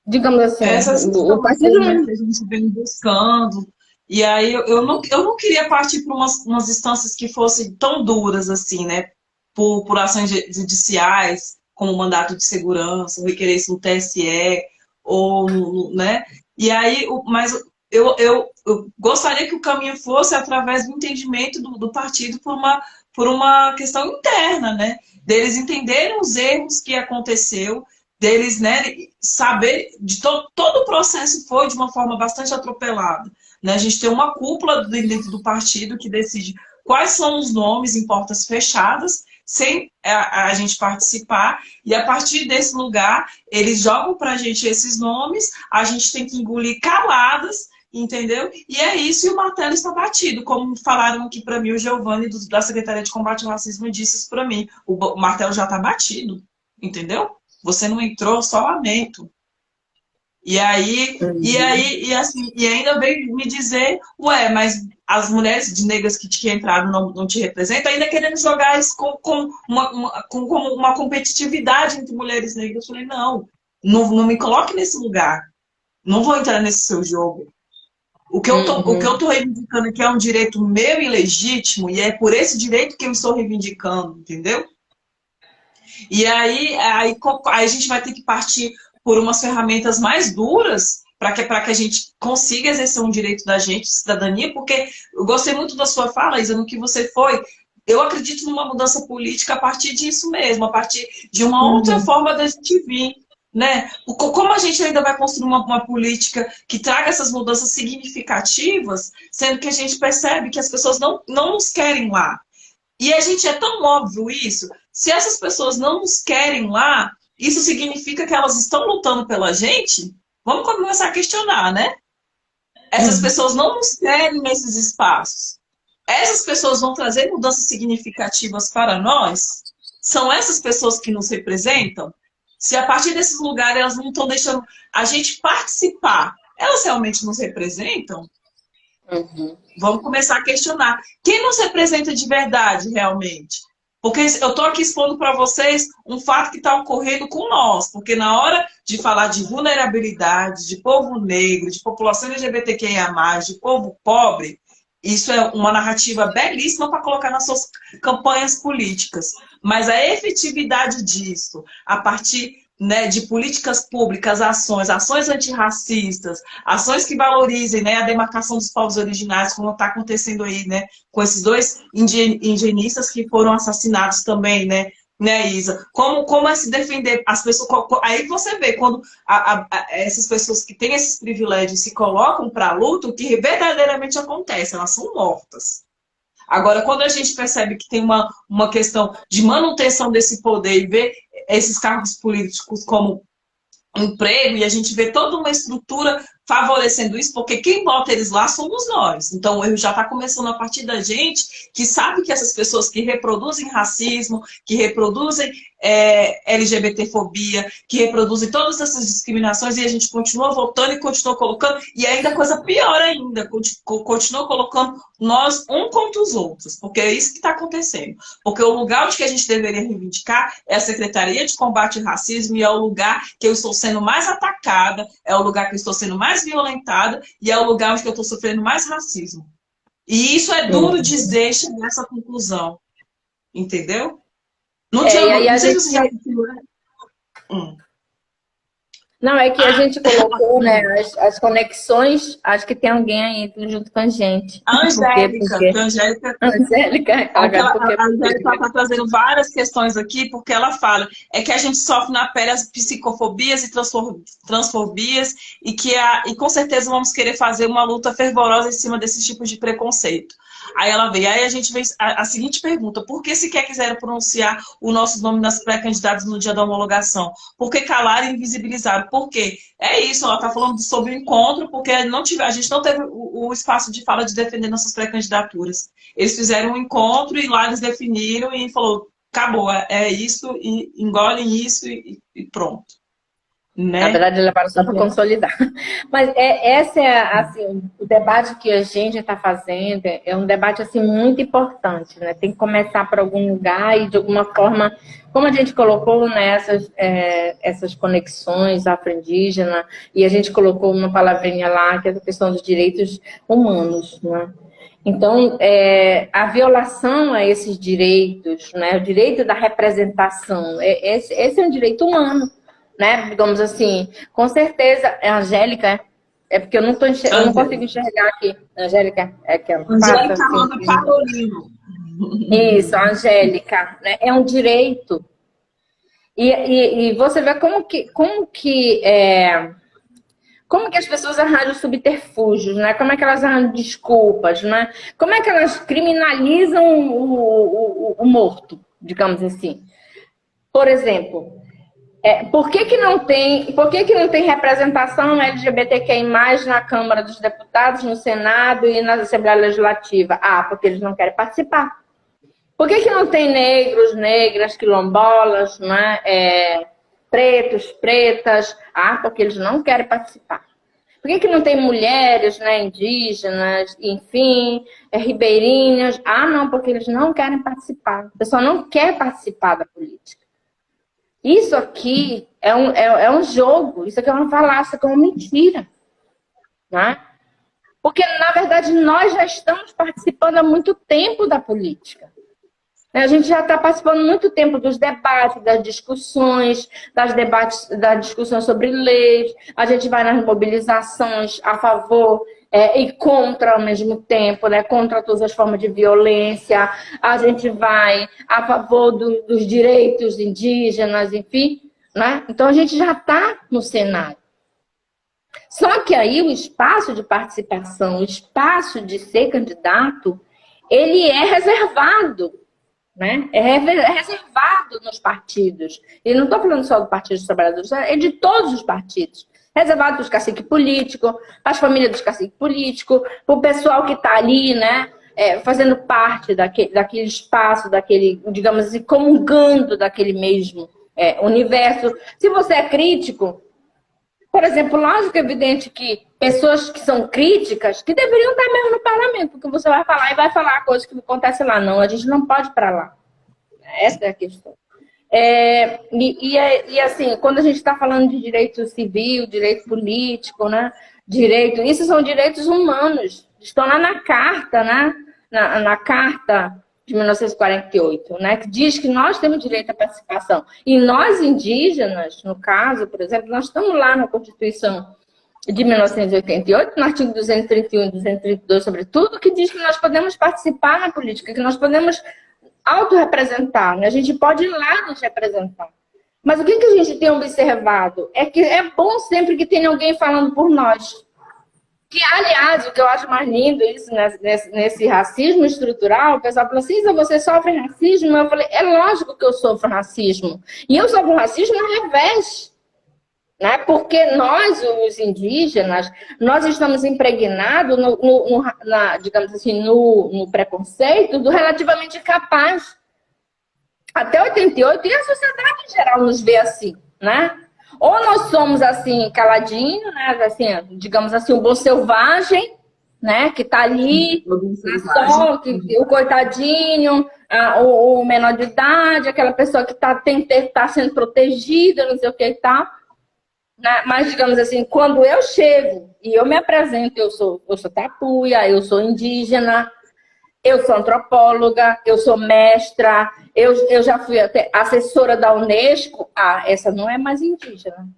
Digamos assim, o partido que a gente vem buscando. E aí eu não queria partir para umas instâncias que fossem tão duras assim, né? Por ações judiciais, como mandato de segurança, requerer isso no TSE, ou, né? E aí, mas eu gostaria que o caminho fosse através do entendimento do partido por uma questão interna, né? Deles entenderem os erros que aconteceu, deles, né, saber de todo o processo foi de uma forma bastante atropelada. Né? A gente tem uma cúpula dentro do partido que decide quais são os nomes em portas fechadas, sem a gente participar, e a partir desse lugar, eles jogam para a gente esses nomes, a gente tem que engolir caladas, entendeu? E é isso, e o martelo está batido, como falaram aqui para mim, o Giovanni, da Secretaria de Combate ao Racismo, disse isso para mim, o martelo já está batido, entendeu? Você não entrou, só lamento. E ainda veio me dizer, ué, mas as mulheres negras que entraram não te representam, ainda querendo jogar isso com uma competitividade entre mulheres negras. Eu falei, não me coloque nesse lugar. Não vou entrar nesse seu jogo. O que eu tô reivindicando aqui é um direito meu e legítimo, e é por esse direito que eu estou reivindicando, entendeu? E aí a gente vai ter que partir por umas ferramentas mais duras para que a gente consiga exercer um direito da gente, cidadania, porque eu gostei muito da sua fala, Isa, no que você foi. Eu acredito numa mudança política a partir disso mesmo, a partir de uma outra forma da gente vir, né? Como a gente ainda vai construir uma política que traga essas mudanças significativas, sendo que a gente percebe que as pessoas não nos querem lá. E a gente é tão óbvio isso. Se essas pessoas não nos querem lá, isso significa que elas estão lutando pela gente? Vamos começar a questionar, né? Essas pessoas não nos querem nesses espaços. Essas pessoas vão trazer mudanças significativas para nós? São essas pessoas que nos representam? Se a partir desses lugares elas não estão deixando a gente participar, elas realmente nos representam? Uhum. Vamos começar a questionar. Quem nos representa de verdade, realmente? Porque eu estou aqui expondo para vocês um fato que está ocorrendo com nós. Porque na hora de falar de vulnerabilidade, de povo negro, de população LGBTQIA+, de povo pobre, isso é uma narrativa belíssima para colocar nas suas campanhas políticas. Mas a efetividade disso, a partir, né, de políticas públicas, ações antirracistas, ações que valorizem, né, a demarcação dos povos originários, como está acontecendo aí, né, com esses 2 indigenistas que foram assassinados também, né, Isa? Como é se defender as pessoas? Aí você vê quando essas pessoas que têm esses privilégios se colocam para a luta, o que verdadeiramente acontece, elas são mortas. Agora, quando a gente percebe que tem uma questão de manutenção desse poder e vê esses cargos políticos como emprego, e a gente vê toda uma estrutura favorecendo isso, porque quem bota eles lá somos nós. Então, o erro já está começando a partir da gente, que sabe que essas pessoas que reproduzem racismo, que reproduzem LGBTfobia, que reproduzem todas essas discriminações, e a gente continua votando e continua colocando, e ainda coisa pior ainda, continua colocando nós um contra os outros, porque é isso que está acontecendo. Porque o lugar onde que a gente deveria reivindicar é a Secretaria de Combate ao Racismo, e é o lugar que eu estou sendo mais atacada, é o lugar que eu estou sendo mais violentada, e é o lugar onde eu estou sofrendo mais racismo. E isso é duro dizer, chegar nessa conclusão. Entendeu? Não Não, é que a gente colocou, né, as conexões, acho que tem alguém aí junto com a gente. A Angélica. A Angélica está trazendo várias questões aqui, porque ela fala que a gente sofre na pele as psicofobias e transfobias, e com certeza vamos querer fazer uma luta fervorosa em cima desses tipos de preconceito. Aí ela veio, aí a gente vê a seguinte pergunta: por que sequer quiseram pronunciar o nosso nome nas pré-candidatas no dia da homologação? Por que calaram e invisibilizaram? Por quê? É isso, ela está falando sobre o encontro, porque a gente não teve o espaço de fala de defender nossas pré-candidaturas. Eles fizeram um encontro e lá eles definiram e falou, acabou, é isso, e engolem isso e pronto. Né? Na verdade, levaram só para consolidar. Mas esse é, assim, o debate que a gente está fazendo é um debate, assim, muito importante, né? Tem que começar por algum lugar e, de alguma forma, como a gente colocou, né, essas conexões afro-indígena, e a gente colocou uma palavrinha lá, que é a questão dos direitos humanos, né? Então, a violação a esses direitos, né, o direito da representação, esse é um direito humano, né? Digamos assim, com certeza, Angélica, porque eu não consigo enxergar aqui. Angélica é que ela Angélica Amanda Carolino. Isso, Angélica, né? É um direito. E você vê como que as pessoas arranjam subterfúgios, né? Como é que elas arranjam desculpas, né? Como é que elas criminalizam o morto, digamos assim. Por exemplo, por que não tem representação LGBTQI+, na Câmara dos Deputados, no Senado e na Assembleia Legislativa? Porque eles não querem participar. Por que não tem negros, negras, quilombolas, né? Pretos, pretas? Porque eles não querem participar. Por que não tem mulheres, né, indígenas, enfim, ribeirinhas? Não, porque eles não querem participar. O pessoal não quer participar da política. Isso aqui é um jogo, isso aqui é uma falácia, é uma mentira. Né? Porque, na verdade, nós já estamos participando há muito tempo da política. A gente já está participando muito tempo dos debates, das discussões, da discussão sobre leis. A gente vai nas mobilizações a favor e contra ao mesmo tempo, né? Contra todas as formas de violência. A gente vai a favor dos direitos indígenas, enfim. né? Então a gente já está no cenário. Só que aí o espaço de participação, o espaço de ser candidato, ele é reservado, né? É reservado nos partidos. E não estou falando só do Partido dos Trabalhadores, é de todos os partidos. Reservado para os caciques políticos, para as famílias dos caciques políticos, para o pessoal que está ali, né? Fazendo parte daquele espaço, daquele, digamos assim, comungando daquele mesmo universo. Se você é crítico, por exemplo, lógico, evidente que pessoas que são críticas, que deveriam estar mesmo no parlamento, porque você vai falar e vai falar coisas que acontecem lá. Não, a gente não pode ir para lá. Essa é a questão. Assim, quando a gente está falando de direito civil, direito político, né? Isso são direitos humanos. Estão lá na carta, né? Na carta de 1948, né? Que diz que nós temos direito à participação. E nós, indígenas, no caso, por exemplo, nós estamos lá na Constituição de 1988, no artigo 231 e 232, sobretudo, que diz que nós podemos participar na política, que nós podemos autorrepresentar, né? A gente pode ir lá nos representar. Mas o que a gente tem observado é que é bom sempre que tenha alguém falando por nós. Que, aliás, o que eu acho mais lindo isso, nesse racismo estrutural, o pessoal fala assim, você sofre racismo? Eu falei, é lógico que eu sofro racismo. E eu sofro racismo ao revés. Né? Porque nós, os indígenas, nós estamos impregnados, digamos assim, no preconceito do relativamente capaz. Até 88, e a sociedade em geral nos vê assim, né? Ou nós somos assim, caladinho, né? Assim, digamos assim, o bom selvagem, né? Que tá ali, o coitadinho, o menor de idade, aquela pessoa que tá sendo protegida, não sei o que e tal. Né? Mas, digamos assim, quando eu chego e eu me apresento, eu sou tapuia, eu sou indígena, eu sou antropóloga, eu sou mestra, eu já fui até assessora da Unesco. Essa não é mais indígena.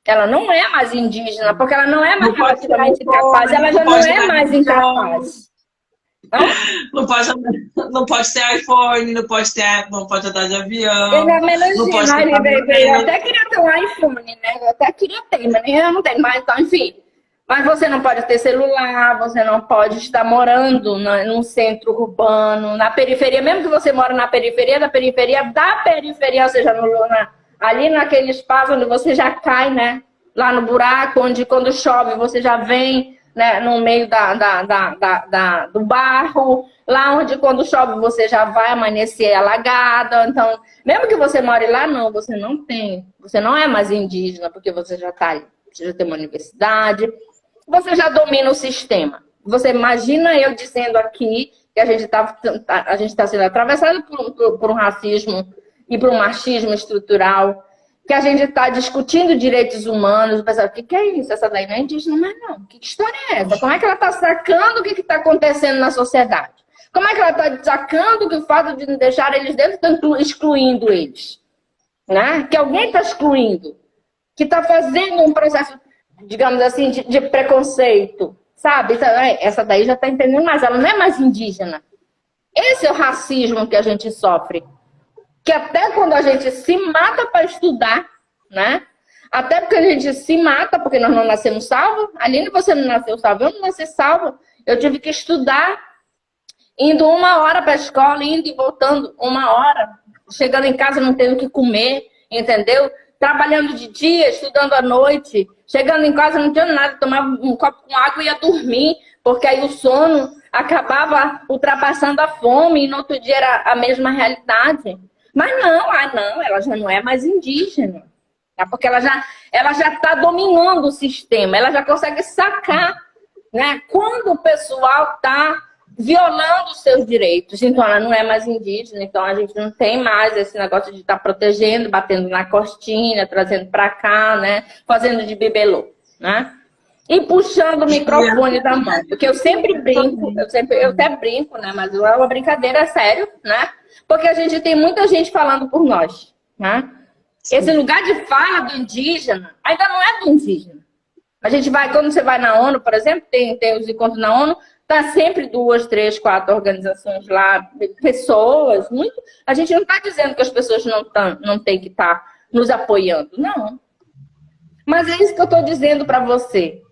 Ela não é mais indígena, porque ela não é mais relativamente capaz, ela já não é mais incapaz. Não pode ter iPhone, não pode andar de avião. Eu até queria ter um iPhone, né? Eu até queria ter, mas eu não tenho mais, então, enfim. Mas você não pode ter celular, você não pode estar morando num centro urbano, na periferia, mesmo que você mora na periferia, ou seja, ali naquele espaço onde você já cai, né? Lá no buraco, onde quando chove você já vem, né? No meio do barro, lá onde quando chove você já vai amanhecer alagada. Então, mesmo que você more lá, você não é mais indígena, porque você já está ali, você já tem uma universidade, você já domina o sistema. Você imagina eu dizendo aqui que a gente está sendo atravessado por um racismo e por um machismo estrutural, que a gente está discutindo direitos humanos. O pessoal, o que é isso? Essa daí não é indígena, mas não. Que história é essa? Como é que ela está sacando o que está acontecendo na sociedade? Como é que ela está sacando que o fato de não deixar eles dentro está excluindo eles? Né? Que alguém está excluindo, que está fazendo um processo, digamos assim, de preconceito, sabe? Essa daí já está entendendo mais, ela não é mais indígena. Esse é o racismo que a gente sofre. Que até quando a gente se mata para estudar, né? Até porque a gente se mata, porque nós não nascemos salvos. Aline, você não nasceu salvo, eu não nasci salvo. Eu tive que estudar, indo 1 hora para a escola, indo e voltando 1 hora. Chegando em casa não tendo o que comer, entendeu? Trabalhando de dia, estudando à noite. Chegando em casa não tinha nada, tomava um copo com água e ia dormir, porque aí o sono acabava ultrapassando a fome e no outro dia era a mesma realidade. Mas não, ela já não é mais indígena. Tá? Porque ela já está dominando o sistema, ela já consegue sacar, né? Quando o pessoal está violando os seus direitos. Então ela não é mais indígena, então a gente não tem mais esse negócio de estar protegendo, batendo na costinha, trazendo para cá, né? Fazendo de bibelô, né? E puxando o microfone da mão. Porque eu sempre brinco, eu até brinco, né? Mas é uma brincadeira sério, né? Porque a gente tem muita gente falando por nós, né? Esse lugar de fala do indígena ainda não é do indígena. A gente vai, quando você vai na ONU, por exemplo, tem os encontros na ONU, tá sempre 2, 3, 4 organizações lá, pessoas, muito. A gente não está dizendo que as pessoas não têm que estar nos apoiando. Não. Mas é isso que eu estou dizendo para você.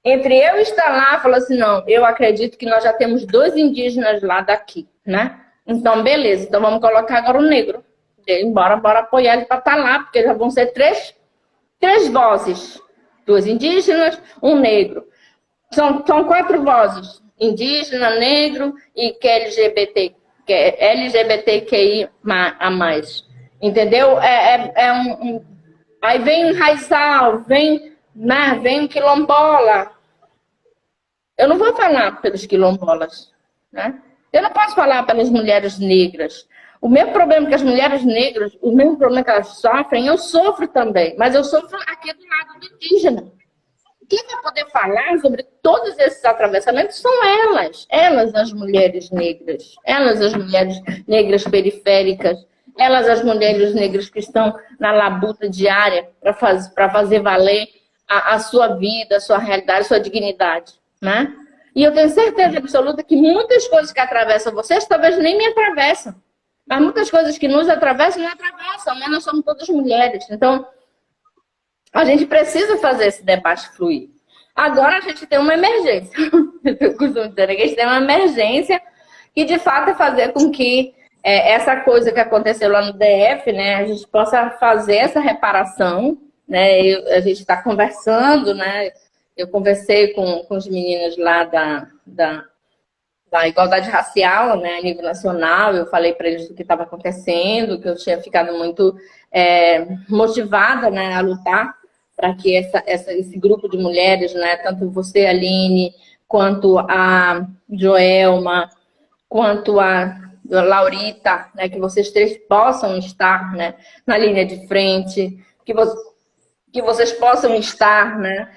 Entre eu estar lá, falar assim, não, eu acredito que nós já temos 2 indígenas lá daqui, né? Então, beleza, então vamos colocar agora o negro. Bora apoiar ele para estar lá, porque já vão ser três vozes. 2 indígenas, um negro. São 4 vozes. Indígena, negro e que é LGBTQI a mais. Entendeu? Aí vem um raizal, vem um quilombola. Eu não vou falar pelos quilombolas, né? Eu não posso falar pelas mulheres negras. O mesmo problema que as mulheres negras, o mesmo problema que elas sofrem, eu sofro também. Mas eu sofro aqui do lado do indígena. Quem vai poder falar sobre todos esses atravessamentos são elas. Elas, as mulheres negras. Elas, as mulheres negras periféricas. Elas, as mulheres negras que estão na labuta diária para fazer valer a sua vida, a sua realidade, a sua dignidade, né? E eu tenho certeza absoluta que muitas coisas que atravessam vocês talvez nem me atravessam. Mas muitas coisas que nos atravessam, não atravessam, mas nós somos todas mulheres. Então, a gente precisa fazer esse debate fluir. Agora a gente tem uma emergência. Eu costumo dizer que a gente tem uma emergência que, de fato, é fazer com que essa coisa que aconteceu lá no DF, né, a gente possa fazer essa reparação, né? A gente está conversando, né? Eu conversei com os meninos lá da igualdade racial, né, a nível nacional. Eu falei para eles do que estava acontecendo, que eu tinha ficado muito motivada, né, a lutar para que esse grupo de mulheres, né, tanto você, Aline, quanto a Joelma, quanto a Laurita, né, que vocês 3 possam estar, né, na linha de frente, que vocês possam estar, né,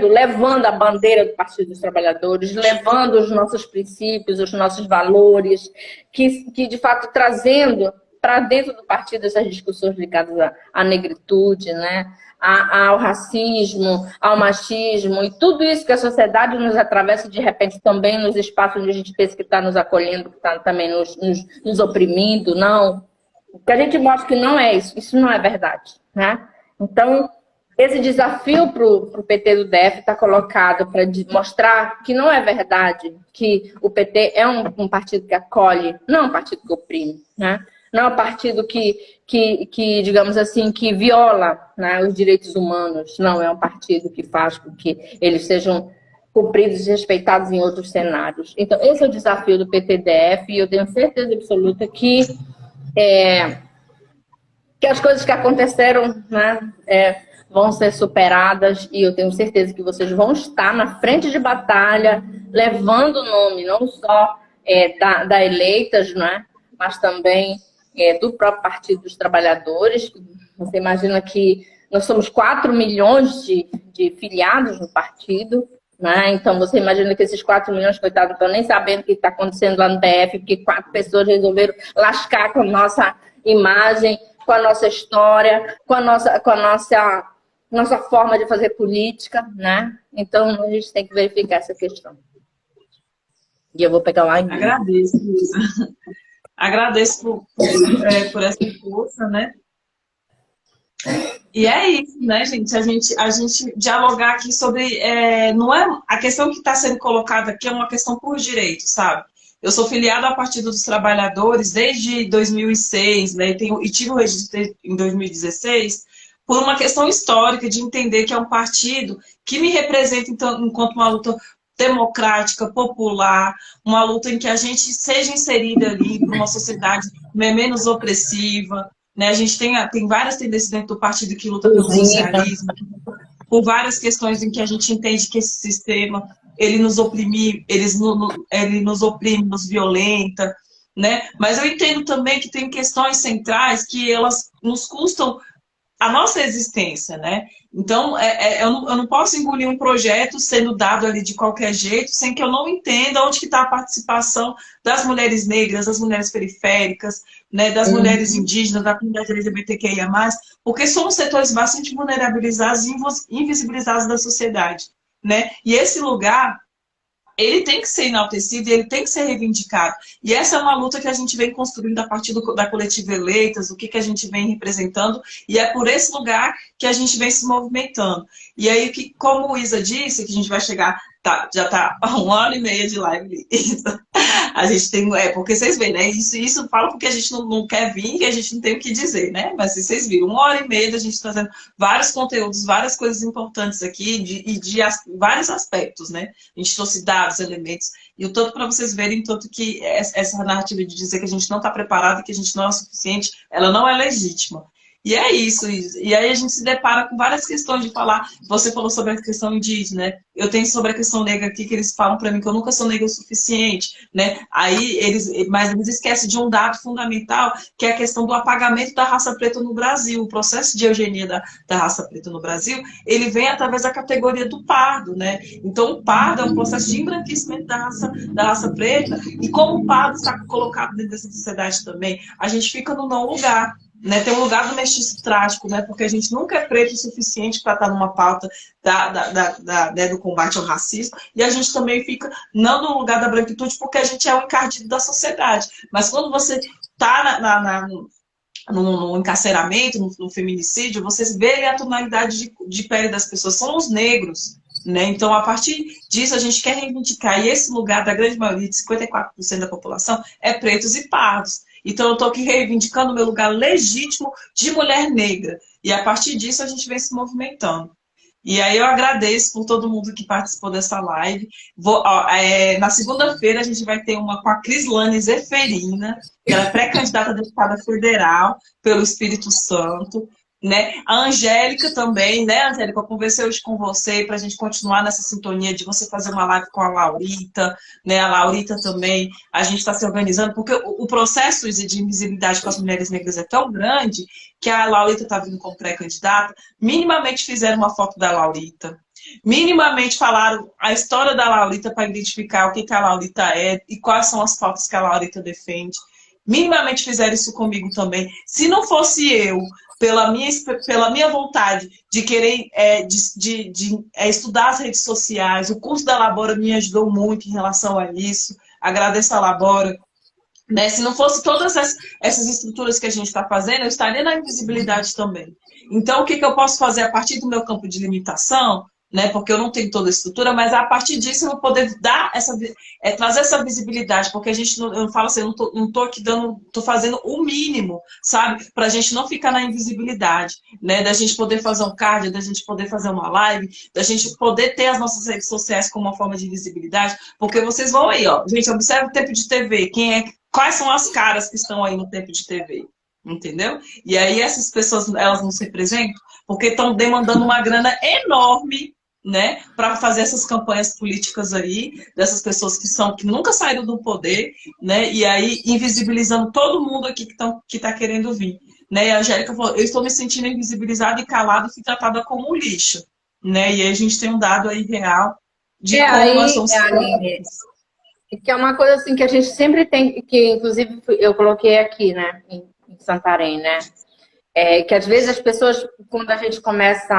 levando a bandeira do Partido dos Trabalhadores, levando os nossos princípios, os nossos valores, que de fato trazendo para dentro do partido essas discussões ligadas à negritude, né, ao racismo, ao machismo, e tudo isso que a sociedade nos atravessa de repente também nos espaços onde a gente pensa que está nos acolhendo, que está também nos oprimindo. Não. Que a gente mostra que não é isso não é verdade, né? Então, esse desafio para o PT do DF está colocado para mostrar que não é verdade, que o PT é um partido que acolhe, não é um partido que oprime, né? Não é um partido que digamos assim, que viola, né, os direitos humanos. Não, é um partido que faz com que eles sejam cumpridos e respeitados em outros cenários. Então, esse é o desafio do PTDF e eu tenho certeza absoluta que as coisas que aconteceram, né, vão ser superadas e eu tenho certeza que vocês vão estar na frente de batalha, levando o nome não só da Eleitas, né, mas também do próprio Partido dos Trabalhadores. Você imagina que nós somos 4 milhões de filiados no partido, né? Então você imagina que esses 4 milhões, coitados, não estão nem sabendo o que está acontecendo lá no DF, porque 4 pessoas resolveram lascar com a nossa imagem, com a nossa história, com a nossa forma de fazer política, né? Então a gente tem que verificar essa questão. E eu vou pegar lá em mim. Agradeço, Luísa. Agradeço por essa força, né? E é isso, né, gente? A gente dialogar aqui sobre... não é a questão que está sendo colocada aqui é uma questão por direito, sabe? Eu sou filiada ao Partido dos Trabalhadores desde 2006, né? E tive o registro em 2016 por uma questão histórica de entender que é um partido que me representa então, enquanto uma luta democrática, popular, uma luta em que a gente seja inserida ali para uma sociedade menos opressiva, né? A gente tem várias tendências dentro do partido que luta pelo socialismo, por várias questões em que a gente entende que esse sistema ele nos oprime, ele nos oprime, nos violenta, né? Mas eu entendo também que tem questões centrais que elas nos custam a nossa existência, né? Então, eu não posso engolir um projeto sendo dado ali de qualquer jeito, sem que eu não entenda onde que está a participação das mulheres negras, das mulheres periféricas, né, das mulheres indígenas, da comunidade LGBTQIA+, porque somos setores bastante vulnerabilizados e invisibilizados da sociedade, né? E esse lugar, ele tem que ser enaltecido e ele tem que ser reivindicado. E essa é uma luta que a gente vem construindo a partir da coletiva Eleitas, o que a gente vem representando, e é por esse lugar que a gente vem se movimentando. E aí, como o Isa disse, que a gente vai chegar, já está há 1h30 de live, Isa. A gente tem, porque vocês veem, né? Isso fala porque a gente não quer vir e a gente não tem o que dizer, né? Mas vocês viram, 1h30 da gente trazendo vários conteúdos, várias coisas importantes aqui, de vários aspectos, né? A gente trouxe dados, elementos, e o tanto para vocês verem, tanto que essa narrativa de dizer que a gente não está preparado, que a gente não é o suficiente, ela não é legítima. E é isso. E aí a gente se depara com várias questões de falar. Você falou sobre a questão indígena, né? Eu tenho sobre a questão negra aqui, que eles falam para mim que eu nunca sou negra o suficiente, né? Mas eles esquecem de um dado fundamental, que é a questão do apagamento da raça preta no Brasil. O processo de eugenia da raça preta no Brasil, ele vem através da categoria do pardo, né? Então o pardo é um processo de embranquecimento da raça preta, e como o pardo está colocado dentro dessa sociedade também, a gente fica no não lugar. Né, tem um lugar do mestiço trágico, né, porque a gente nunca é preto o suficiente para estar numa pauta do combate ao racismo, e a gente também fica não no lugar da branquitude porque a gente é o encardido da sociedade. Mas quando você está no encarceramento, no feminicídio, você vê a tonalidade de pele das pessoas, são os negros. Né? Então, a partir disso, a gente quer reivindicar, e esse lugar da grande maioria, de 54% da população, é pretos e pardos. Então, eu estou aqui reivindicando o meu lugar legítimo de mulher negra. E a partir disso, a gente vem se movimentando. E aí eu agradeço por todo mundo que participou dessa live. Na segunda-feira, a gente vai ter uma com a Crislane Zeferina, que ela é pré-candidata a deputada federal pelo Espírito Santo. Né? A Angélica também, né, Angélica? Eu conversei hoje com você para a gente continuar nessa sintonia de você fazer uma live com a Laurita, né? A Laurita também, a gente está se organizando, porque o processo de invisibilidade com as mulheres negras é tão grande que a Laurita está vindo como pré-candidata. Minimamente fizeram uma foto da Laurita, minimamente falaram a história da Laurita para identificar o que a Laurita é e quais são as pautas que a Laurita defende. Minimamente fizeram isso comigo também. Se não fosse eu, pela minha vontade de querer estudar as redes sociais, o curso da Labora me ajudou muito em relação a isso. Agradeço a Labora. Né? Se não fosse todas essas estruturas que a gente está fazendo, eu estaria na invisibilidade também. Então, o que eu posso fazer a partir do meu campo de limitação? Né, porque eu não tenho toda a estrutura, mas a partir disso eu vou poder dar trazer essa visibilidade, porque a gente eu não falo assim, eu não estou aqui estou fazendo o mínimo, sabe, para a gente não ficar na invisibilidade, né, da gente poder fazer um card, da gente poder fazer uma live, da gente poder ter as nossas redes sociais como uma forma de visibilidade, porque vocês vão aí, ó, gente, observa o tempo de TV, quais são as caras que estão aí no tempo de TV, entendeu? E aí essas pessoas, elas não se representam, porque estão demandando uma grana enorme, né, para fazer essas campanhas políticas aí, dessas pessoas que nunca saíram do poder, né, e aí invisibilizando todo mundo aqui que está querendo vir. Né, e a Angélica falou, eu estou me sentindo invisibilizada e calada e fui tratada como lixo. Né, e aí a gente tem um dado aí real de como nós somos que é uma coisa assim que a gente sempre tem, que inclusive eu coloquei aqui, né, em Santarém, né, que às vezes as pessoas, quando a gente começa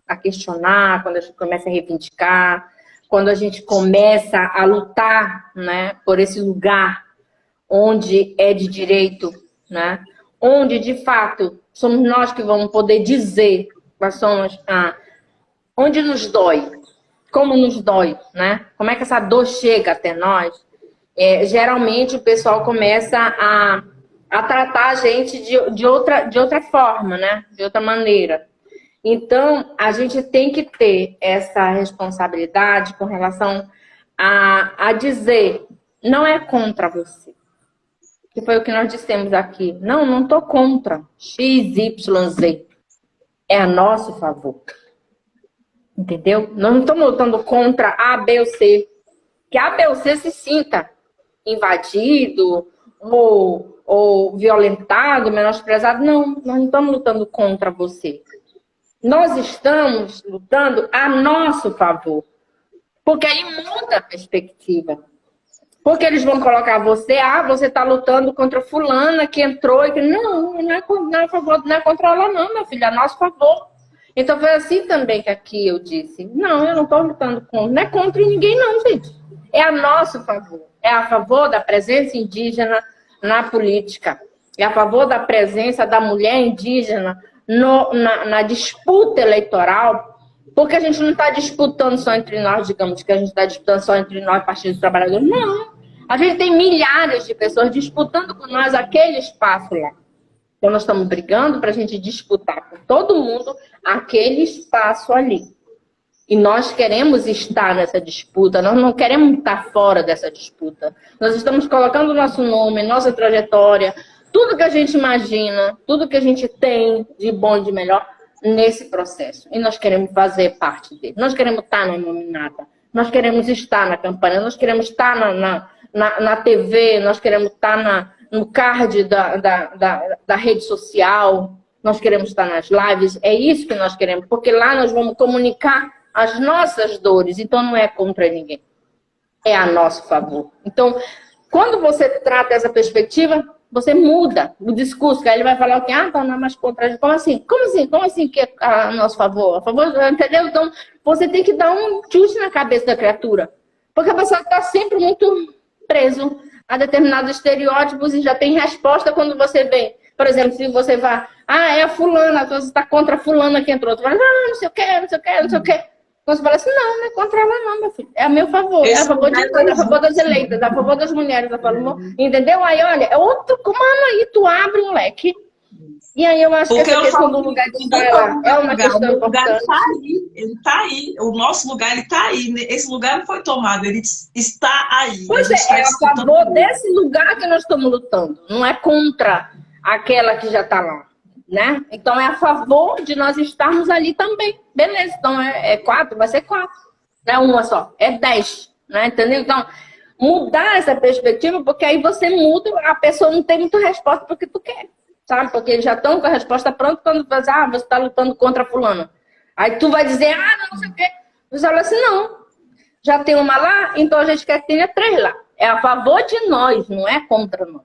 a questionar, quando a gente começa a reivindicar, quando a gente começa a lutar, né, por esse lugar onde é de direito, né, onde de fato somos nós que vamos poder dizer quais somos, onde nos dói, como nos dói, né, como é que essa dor chega até nós, geralmente o pessoal começa a tratar a gente de outra forma, né? De outra maneira. Então, a gente tem que ter essa responsabilidade com relação a dizer, não é contra você. Que foi o que nós dissemos aqui. Não estou contra X, Y, Z. É a nosso favor. Entendeu? Nós não estamos lutando contra A, B ou C. Que A, B ou C se sinta invadido ou violentado, menosprezado. Não, nós não estamos lutando contra você. Nós estamos lutando a nosso favor. Porque aí muda a perspectiva. Porque eles vão colocar você, você está lutando contra fulana que entrou. Não é a favor, não é contra ela não, meu filho, é a nosso favor. Então foi assim também que aqui eu disse. Não, eu não estou lutando contra, não é contra ninguém não, gente. é a nosso favor. É a favor da presença indígena na política. É a favor da presença da mulher indígena na disputa eleitoral, porque a gente não está disputando só entre nós, digamos que a gente está disputando só entre nós, Partido dos Trabalhadores. Não. A gente tem milhares de pessoas disputando com nós aquele espaço lá. Então, nós estamos brigando para a gente disputar com todo mundo aquele espaço ali. E nós queremos estar nessa disputa, nós não queremos estar fora dessa disputa. Nós estamos colocando o nosso nome, nossa trajetória, tudo que a gente imagina, tudo que a gente tem de bom e de melhor nesse processo. E nós queremos fazer parte dele. Nós queremos estar na nominata, nós queremos estar na campanha, nós queremos estar na TV, nós queremos estar no card da rede social, nós queremos estar nas lives. É isso que nós queremos, porque lá nós vamos comunicar as nossas dores. Então não é contra ninguém, é a nosso favor. Então, quando você trata essa perspectiva, você muda o discurso, que aí ele vai falar o quê? Ah, não é mais contra a gente. Como assim? Como assim que é a nosso favor? A favor, entendeu? Então, você tem que dar um chute na cabeça da criatura. Porque a pessoa está sempre muito preso a determinados estereótipos e já tem resposta quando você vem. Por exemplo, se você vai, é a fulana, você está contra a fulana que entrou. Você fala, não sei o quê, não sei o quê, não sei o quê. Então você fala assim, não é contra ela não, meu filho. É a meu favor. É a favor de todos, é a favor das eleitas, é a favor das mulheres. É a favor, entendeu? Aí, olha, é outro comando aí, tu abre um leque. E aí eu acho que essa questão do lugar de fala é uma questão importante. Ele está aí. O nosso lugar, ele está aí. Esse lugar não foi tomado, ele está aí. Pois é a favor desse lugar que nós estamos lutando. Não é contra aquela que já está lá. Né? Então é a favor de nós estarmos ali também. Beleza, então é 4, vai ser 4. Não é uma só, é 10. Né? Entendeu? Então, mudar essa perspectiva, porque aí você muda, a pessoa não tem muita resposta porque tu quer. Sabe? Porque eles já estão com a resposta pronta quando você está lutando contra fulano. Aí tu vai dizer, não sei o quê. Você fala assim, não. Já tem uma lá, então a gente quer que tenha 3 lá. É a favor de nós, não é contra nós.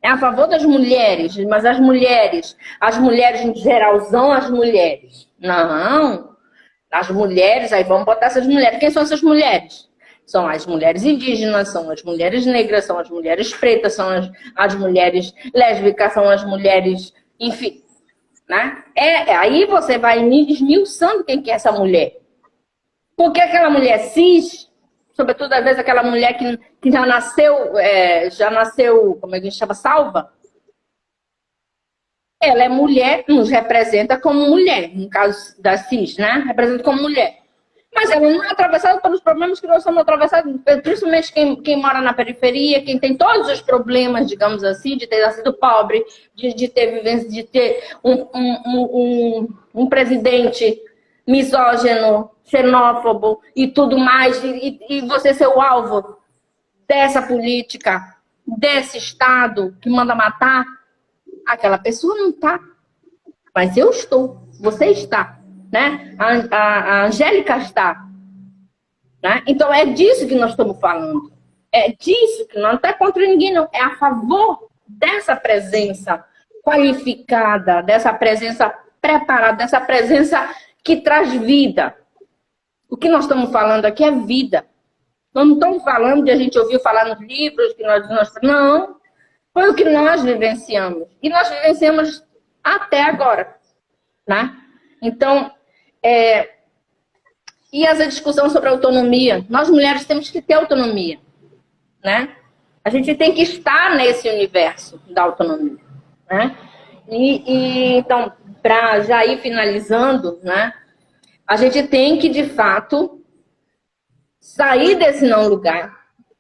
É a favor das mulheres, mas as mulheres em geralzão, as mulheres. Não, as mulheres, aí vamos botar essas mulheres. Quem são essas mulheres? São as mulheres indígenas, são as mulheres negras, são as mulheres pretas, são as mulheres lésbicas, são as mulheres, enfim. Né? Aí você vai me esmiuçando quem que é essa mulher. Porque aquela mulher cis, sobretudo, às vezes, aquela mulher que já nasceu, como é que a gente chama? Salva. Ela é mulher, nos representa como mulher, no caso da cis, né? Representa como mulher. Mas ela não é atravessada pelos problemas que nós somos atravessados, principalmente quem mora na periferia, quem tem todos os problemas, digamos assim, de ter nascido pobre, de ter um presidente misógino, xenófobo e tudo mais, e você ser o alvo dessa política, desse Estado que manda matar, aquela pessoa não está. Mas eu estou, você está, né? A Angélica está. Né? Então é disso que nós estamos falando. É disso que não está contra ninguém, não. É a favor dessa presença qualificada, dessa presença preparada, dessa presença que traz vida. O que nós estamos falando aqui é vida. Nós não estamos falando de a gente ouvir falar nos livros, que nós não. Foi o que nós vivenciamos. E nós vivenciamos até agora. Né? Então, e essa discussão sobre autonomia. Nós, mulheres, temos que ter autonomia. Né? A gente tem que estar nesse universo da autonomia. Né? Então, para já ir finalizando, né? A gente tem que, de fato, sair desse não lugar,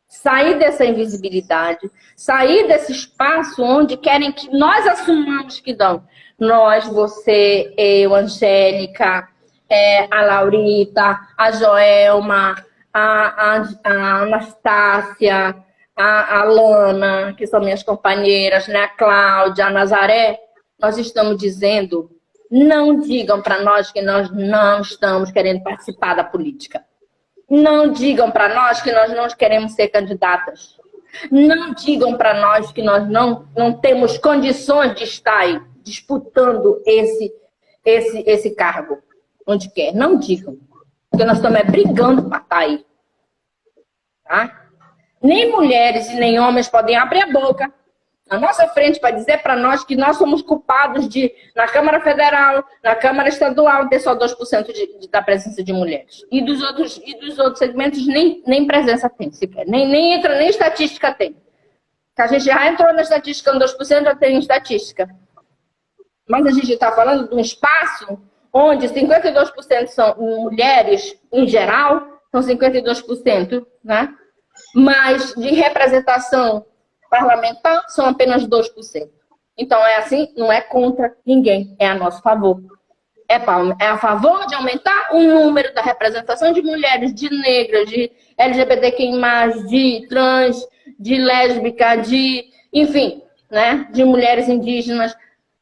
sair dessa invisibilidade, sair desse espaço onde querem que nós assumamos que dão. Nós, você, eu, Angélica, a Laurita, a Joelma, a Anastácia, a Lana, que são minhas companheiras, né? A Cláudia, a Nazaré. Nós estamos dizendo, não digam para nós que nós não estamos querendo participar da política. Não digam para nós que nós não queremos ser candidatas. Não digam para nós que nós não temos condições de estar aí disputando esse cargo onde quer. Não digam. Porque nós estamos brigando para estar aí. tá? Nem mulheres e nem homens podem abrir a boca na nossa frente para dizer para nós que nós somos culpados de, na Câmara Federal, na Câmara Estadual, ter só 2% da presença de mulheres. E dos outros segmentos nem presença tem sequer. Nem entra, nem estatística tem. Que a gente já entrou na estatística, no 2% já tem estatística. Mas a gente está falando de um espaço onde 52% são mulheres em geral, são 52%, né? Mas de representação parlamentar são apenas 2%. Então é assim, não é contra ninguém, é a nosso favor. É a favor de aumentar o número da representação de mulheres, de negras, de LGBTQI+, de trans, de lésbica, enfim, né, de mulheres indígenas,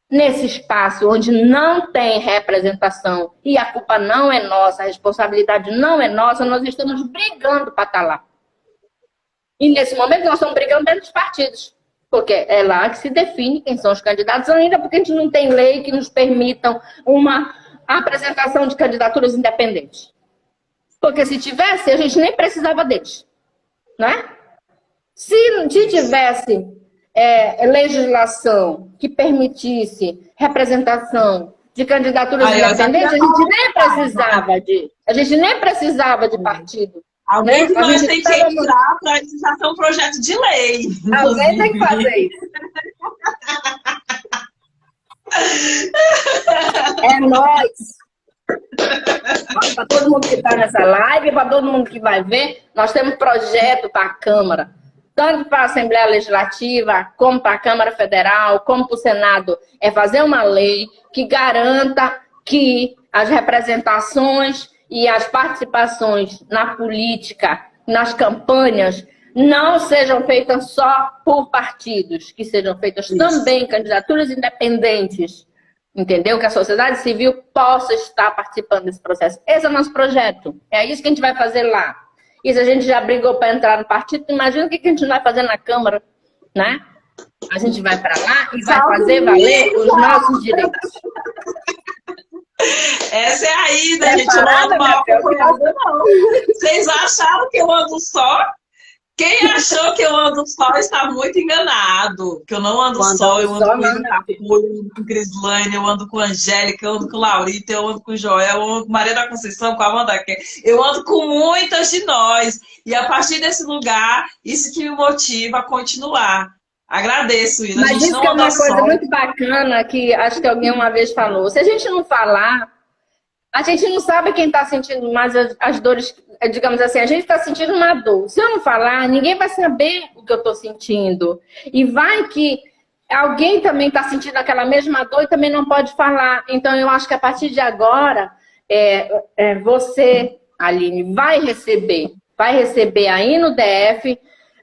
nesse espaço onde não tem representação e a culpa não é nossa, a responsabilidade não é nossa, nós estamos brigando para estar lá. E nesse momento nós estamos brigando dentro dos partidos, porque é lá que se define quem são os candidatos, ainda porque a gente não tem lei que nos permitam uma apresentação de candidaturas independentes. Porque se tivesse, a gente nem precisava deles, né? Se tivesse legislação que permitisse representação de candidaturas independentes, a gente nem precisava de partido. Alguém de nós tem que entrar para isso já ser um projeto de lei. Alguém tem que fazer isso. É nós. Para todo mundo que está nessa live, para todo mundo que vai ver, nós temos projeto para a Câmara, tanto para a Assembleia Legislativa, como para a Câmara Federal, como para o Senado, é fazer uma lei que garanta que as representações e as participações na política, nas campanhas, não sejam feitas só por partidos, que sejam feitas também candidaturas independentes, entendeu? Que a sociedade civil possa estar participando desse processo. Esse é o nosso projeto. É isso que a gente vai fazer lá. E se a gente já brigou para entrar no partido, imagina o que a gente vai fazer na Câmara, né? A gente vai para lá e vai fazer valer os nossos direitos. Essa é a ida, gente. Eu não ando mal acompanhada, não. Vocês acharam que eu ando só? Quem achou que eu ando só está muito enganado. Que eu não ando só, eu ando com Isa Tapuia, eu ando com Crislane, eu ando com Angélica, eu ando com Laurita, eu ando com Joel, eu ando com Maria da Conceição, com a Amanda Kerr. Eu ando com muitas de nós. E a partir desse lugar, isso que me motiva a continuar. Agradeço, Isa. Mas isso que é uma coisa muito bacana que acho que alguém uma vez falou. Se a gente não falar, a gente não sabe quem está sentindo mais as dores, digamos assim, a gente está sentindo uma dor. Se eu não falar, ninguém vai saber o que eu estou sentindo. E vai que alguém também está sentindo aquela mesma dor e também não pode falar. Então, eu acho que a partir de agora, você, Aline, vai receber aí no DF,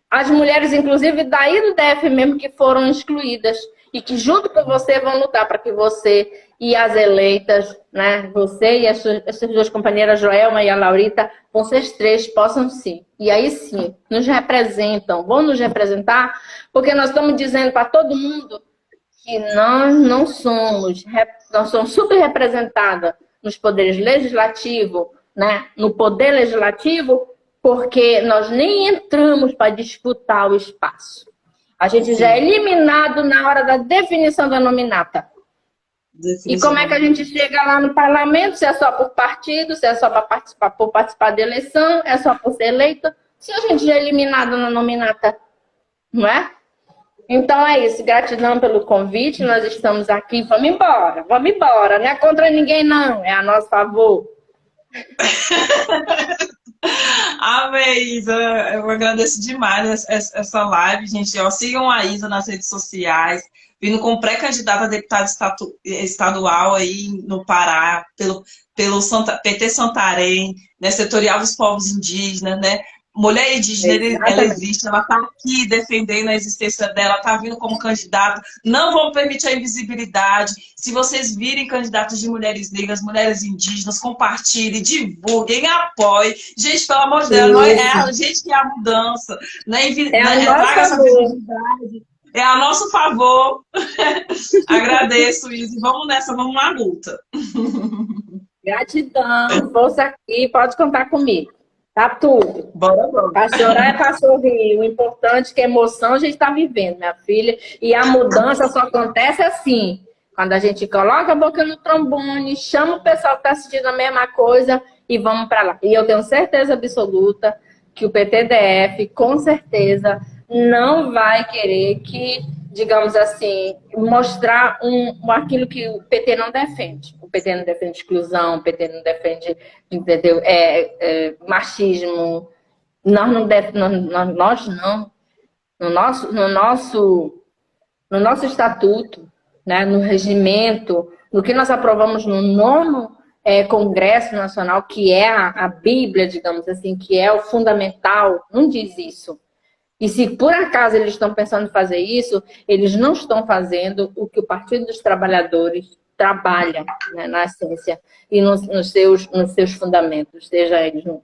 as mulheres, inclusive, daí do DF mesmo, que foram excluídas e que junto com você vão lutar para que você e as eleitas, né, você e essas duas companheiras, Joelma e a Laurita, vocês três possam sim. E aí sim, nos representam, vão nos representar, porque nós estamos dizendo para todo mundo que nós não somos, nós somos super representadas nos poderes legislativo, né, no poder legislativo, porque nós nem entramos para disputar o espaço. A gente já é eliminado na hora da definição da nominata. E como é que a gente chega lá no parlamento? Se é só por partido, se é só para participar da eleição, é só por ser eleita. Se a gente já é eliminado na nominata, não é? Então é isso. Gratidão pelo convite. Nós estamos aqui. Vamos embora. Não é contra ninguém, não. É a nosso favor. Amém, Isa. Eu agradeço demais essa live, gente. Sigam a Isa nas redes sociais, vindo como pré-candidata a deputada estadual aí no Pará, pelo PT Santarém, né, setorial dos povos indígenas, né? Mulher indígena, ela existe, ela está aqui defendendo a existência dela, está vindo como candidata. Não vou permitir a invisibilidade. Se vocês virem candidatos de mulheres negras, mulheres indígenas, compartilhem, divulguem, apoiem. Gente, pelo amor de Deus, não é a gente que é a mudança. É a nosso favor. Agradeço, Isa. Vamos nessa, vamos na luta. Gratidão, força aqui, pode contar comigo. Tá tudo. Bora, bora. Para chorar é para sorrir. O importante é que a emoção a gente está vivendo, minha filha. E a mudança só acontece assim. Quando a gente coloca a boca no trombone, chama o pessoal que está assistindo a mesma coisa e vamos para lá. E eu tenho certeza absoluta que o PTDF, com certeza, não vai querer que, digamos assim, mostrar aquilo que o PT não defende. O PT não defende exclusão, o PT não defende, entendeu? Machismo. Nós não. No nosso estatuto, né, no regimento, no que nós aprovamos no 9º Congresso Nacional, que é a Bíblia, digamos assim, que é o fundamental, não diz isso. E se por acaso eles estão pensando em fazer isso, eles não estão fazendo o que o Partido dos Trabalhadores trabalha, né, na essência e nos seus fundamentos, seja eles no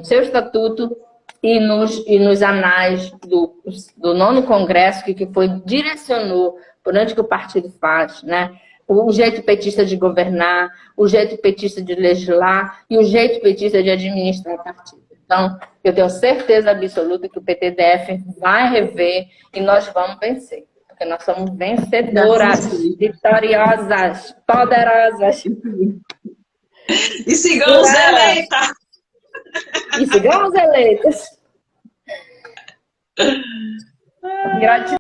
seu estatuto e nos anais do 9º Congresso, que direcionou por onde que o partido faz, né? O jeito petista de governar, o jeito petista de legislar e o jeito petista de administrar o partido. Então, eu tenho certeza absoluta que o PTDF vai rever e nós vamos vencer. Porque nós somos vencedoras, vitoriosas, poderosas. E sigamos eleitas! E sigamos eleitas. Gratidão.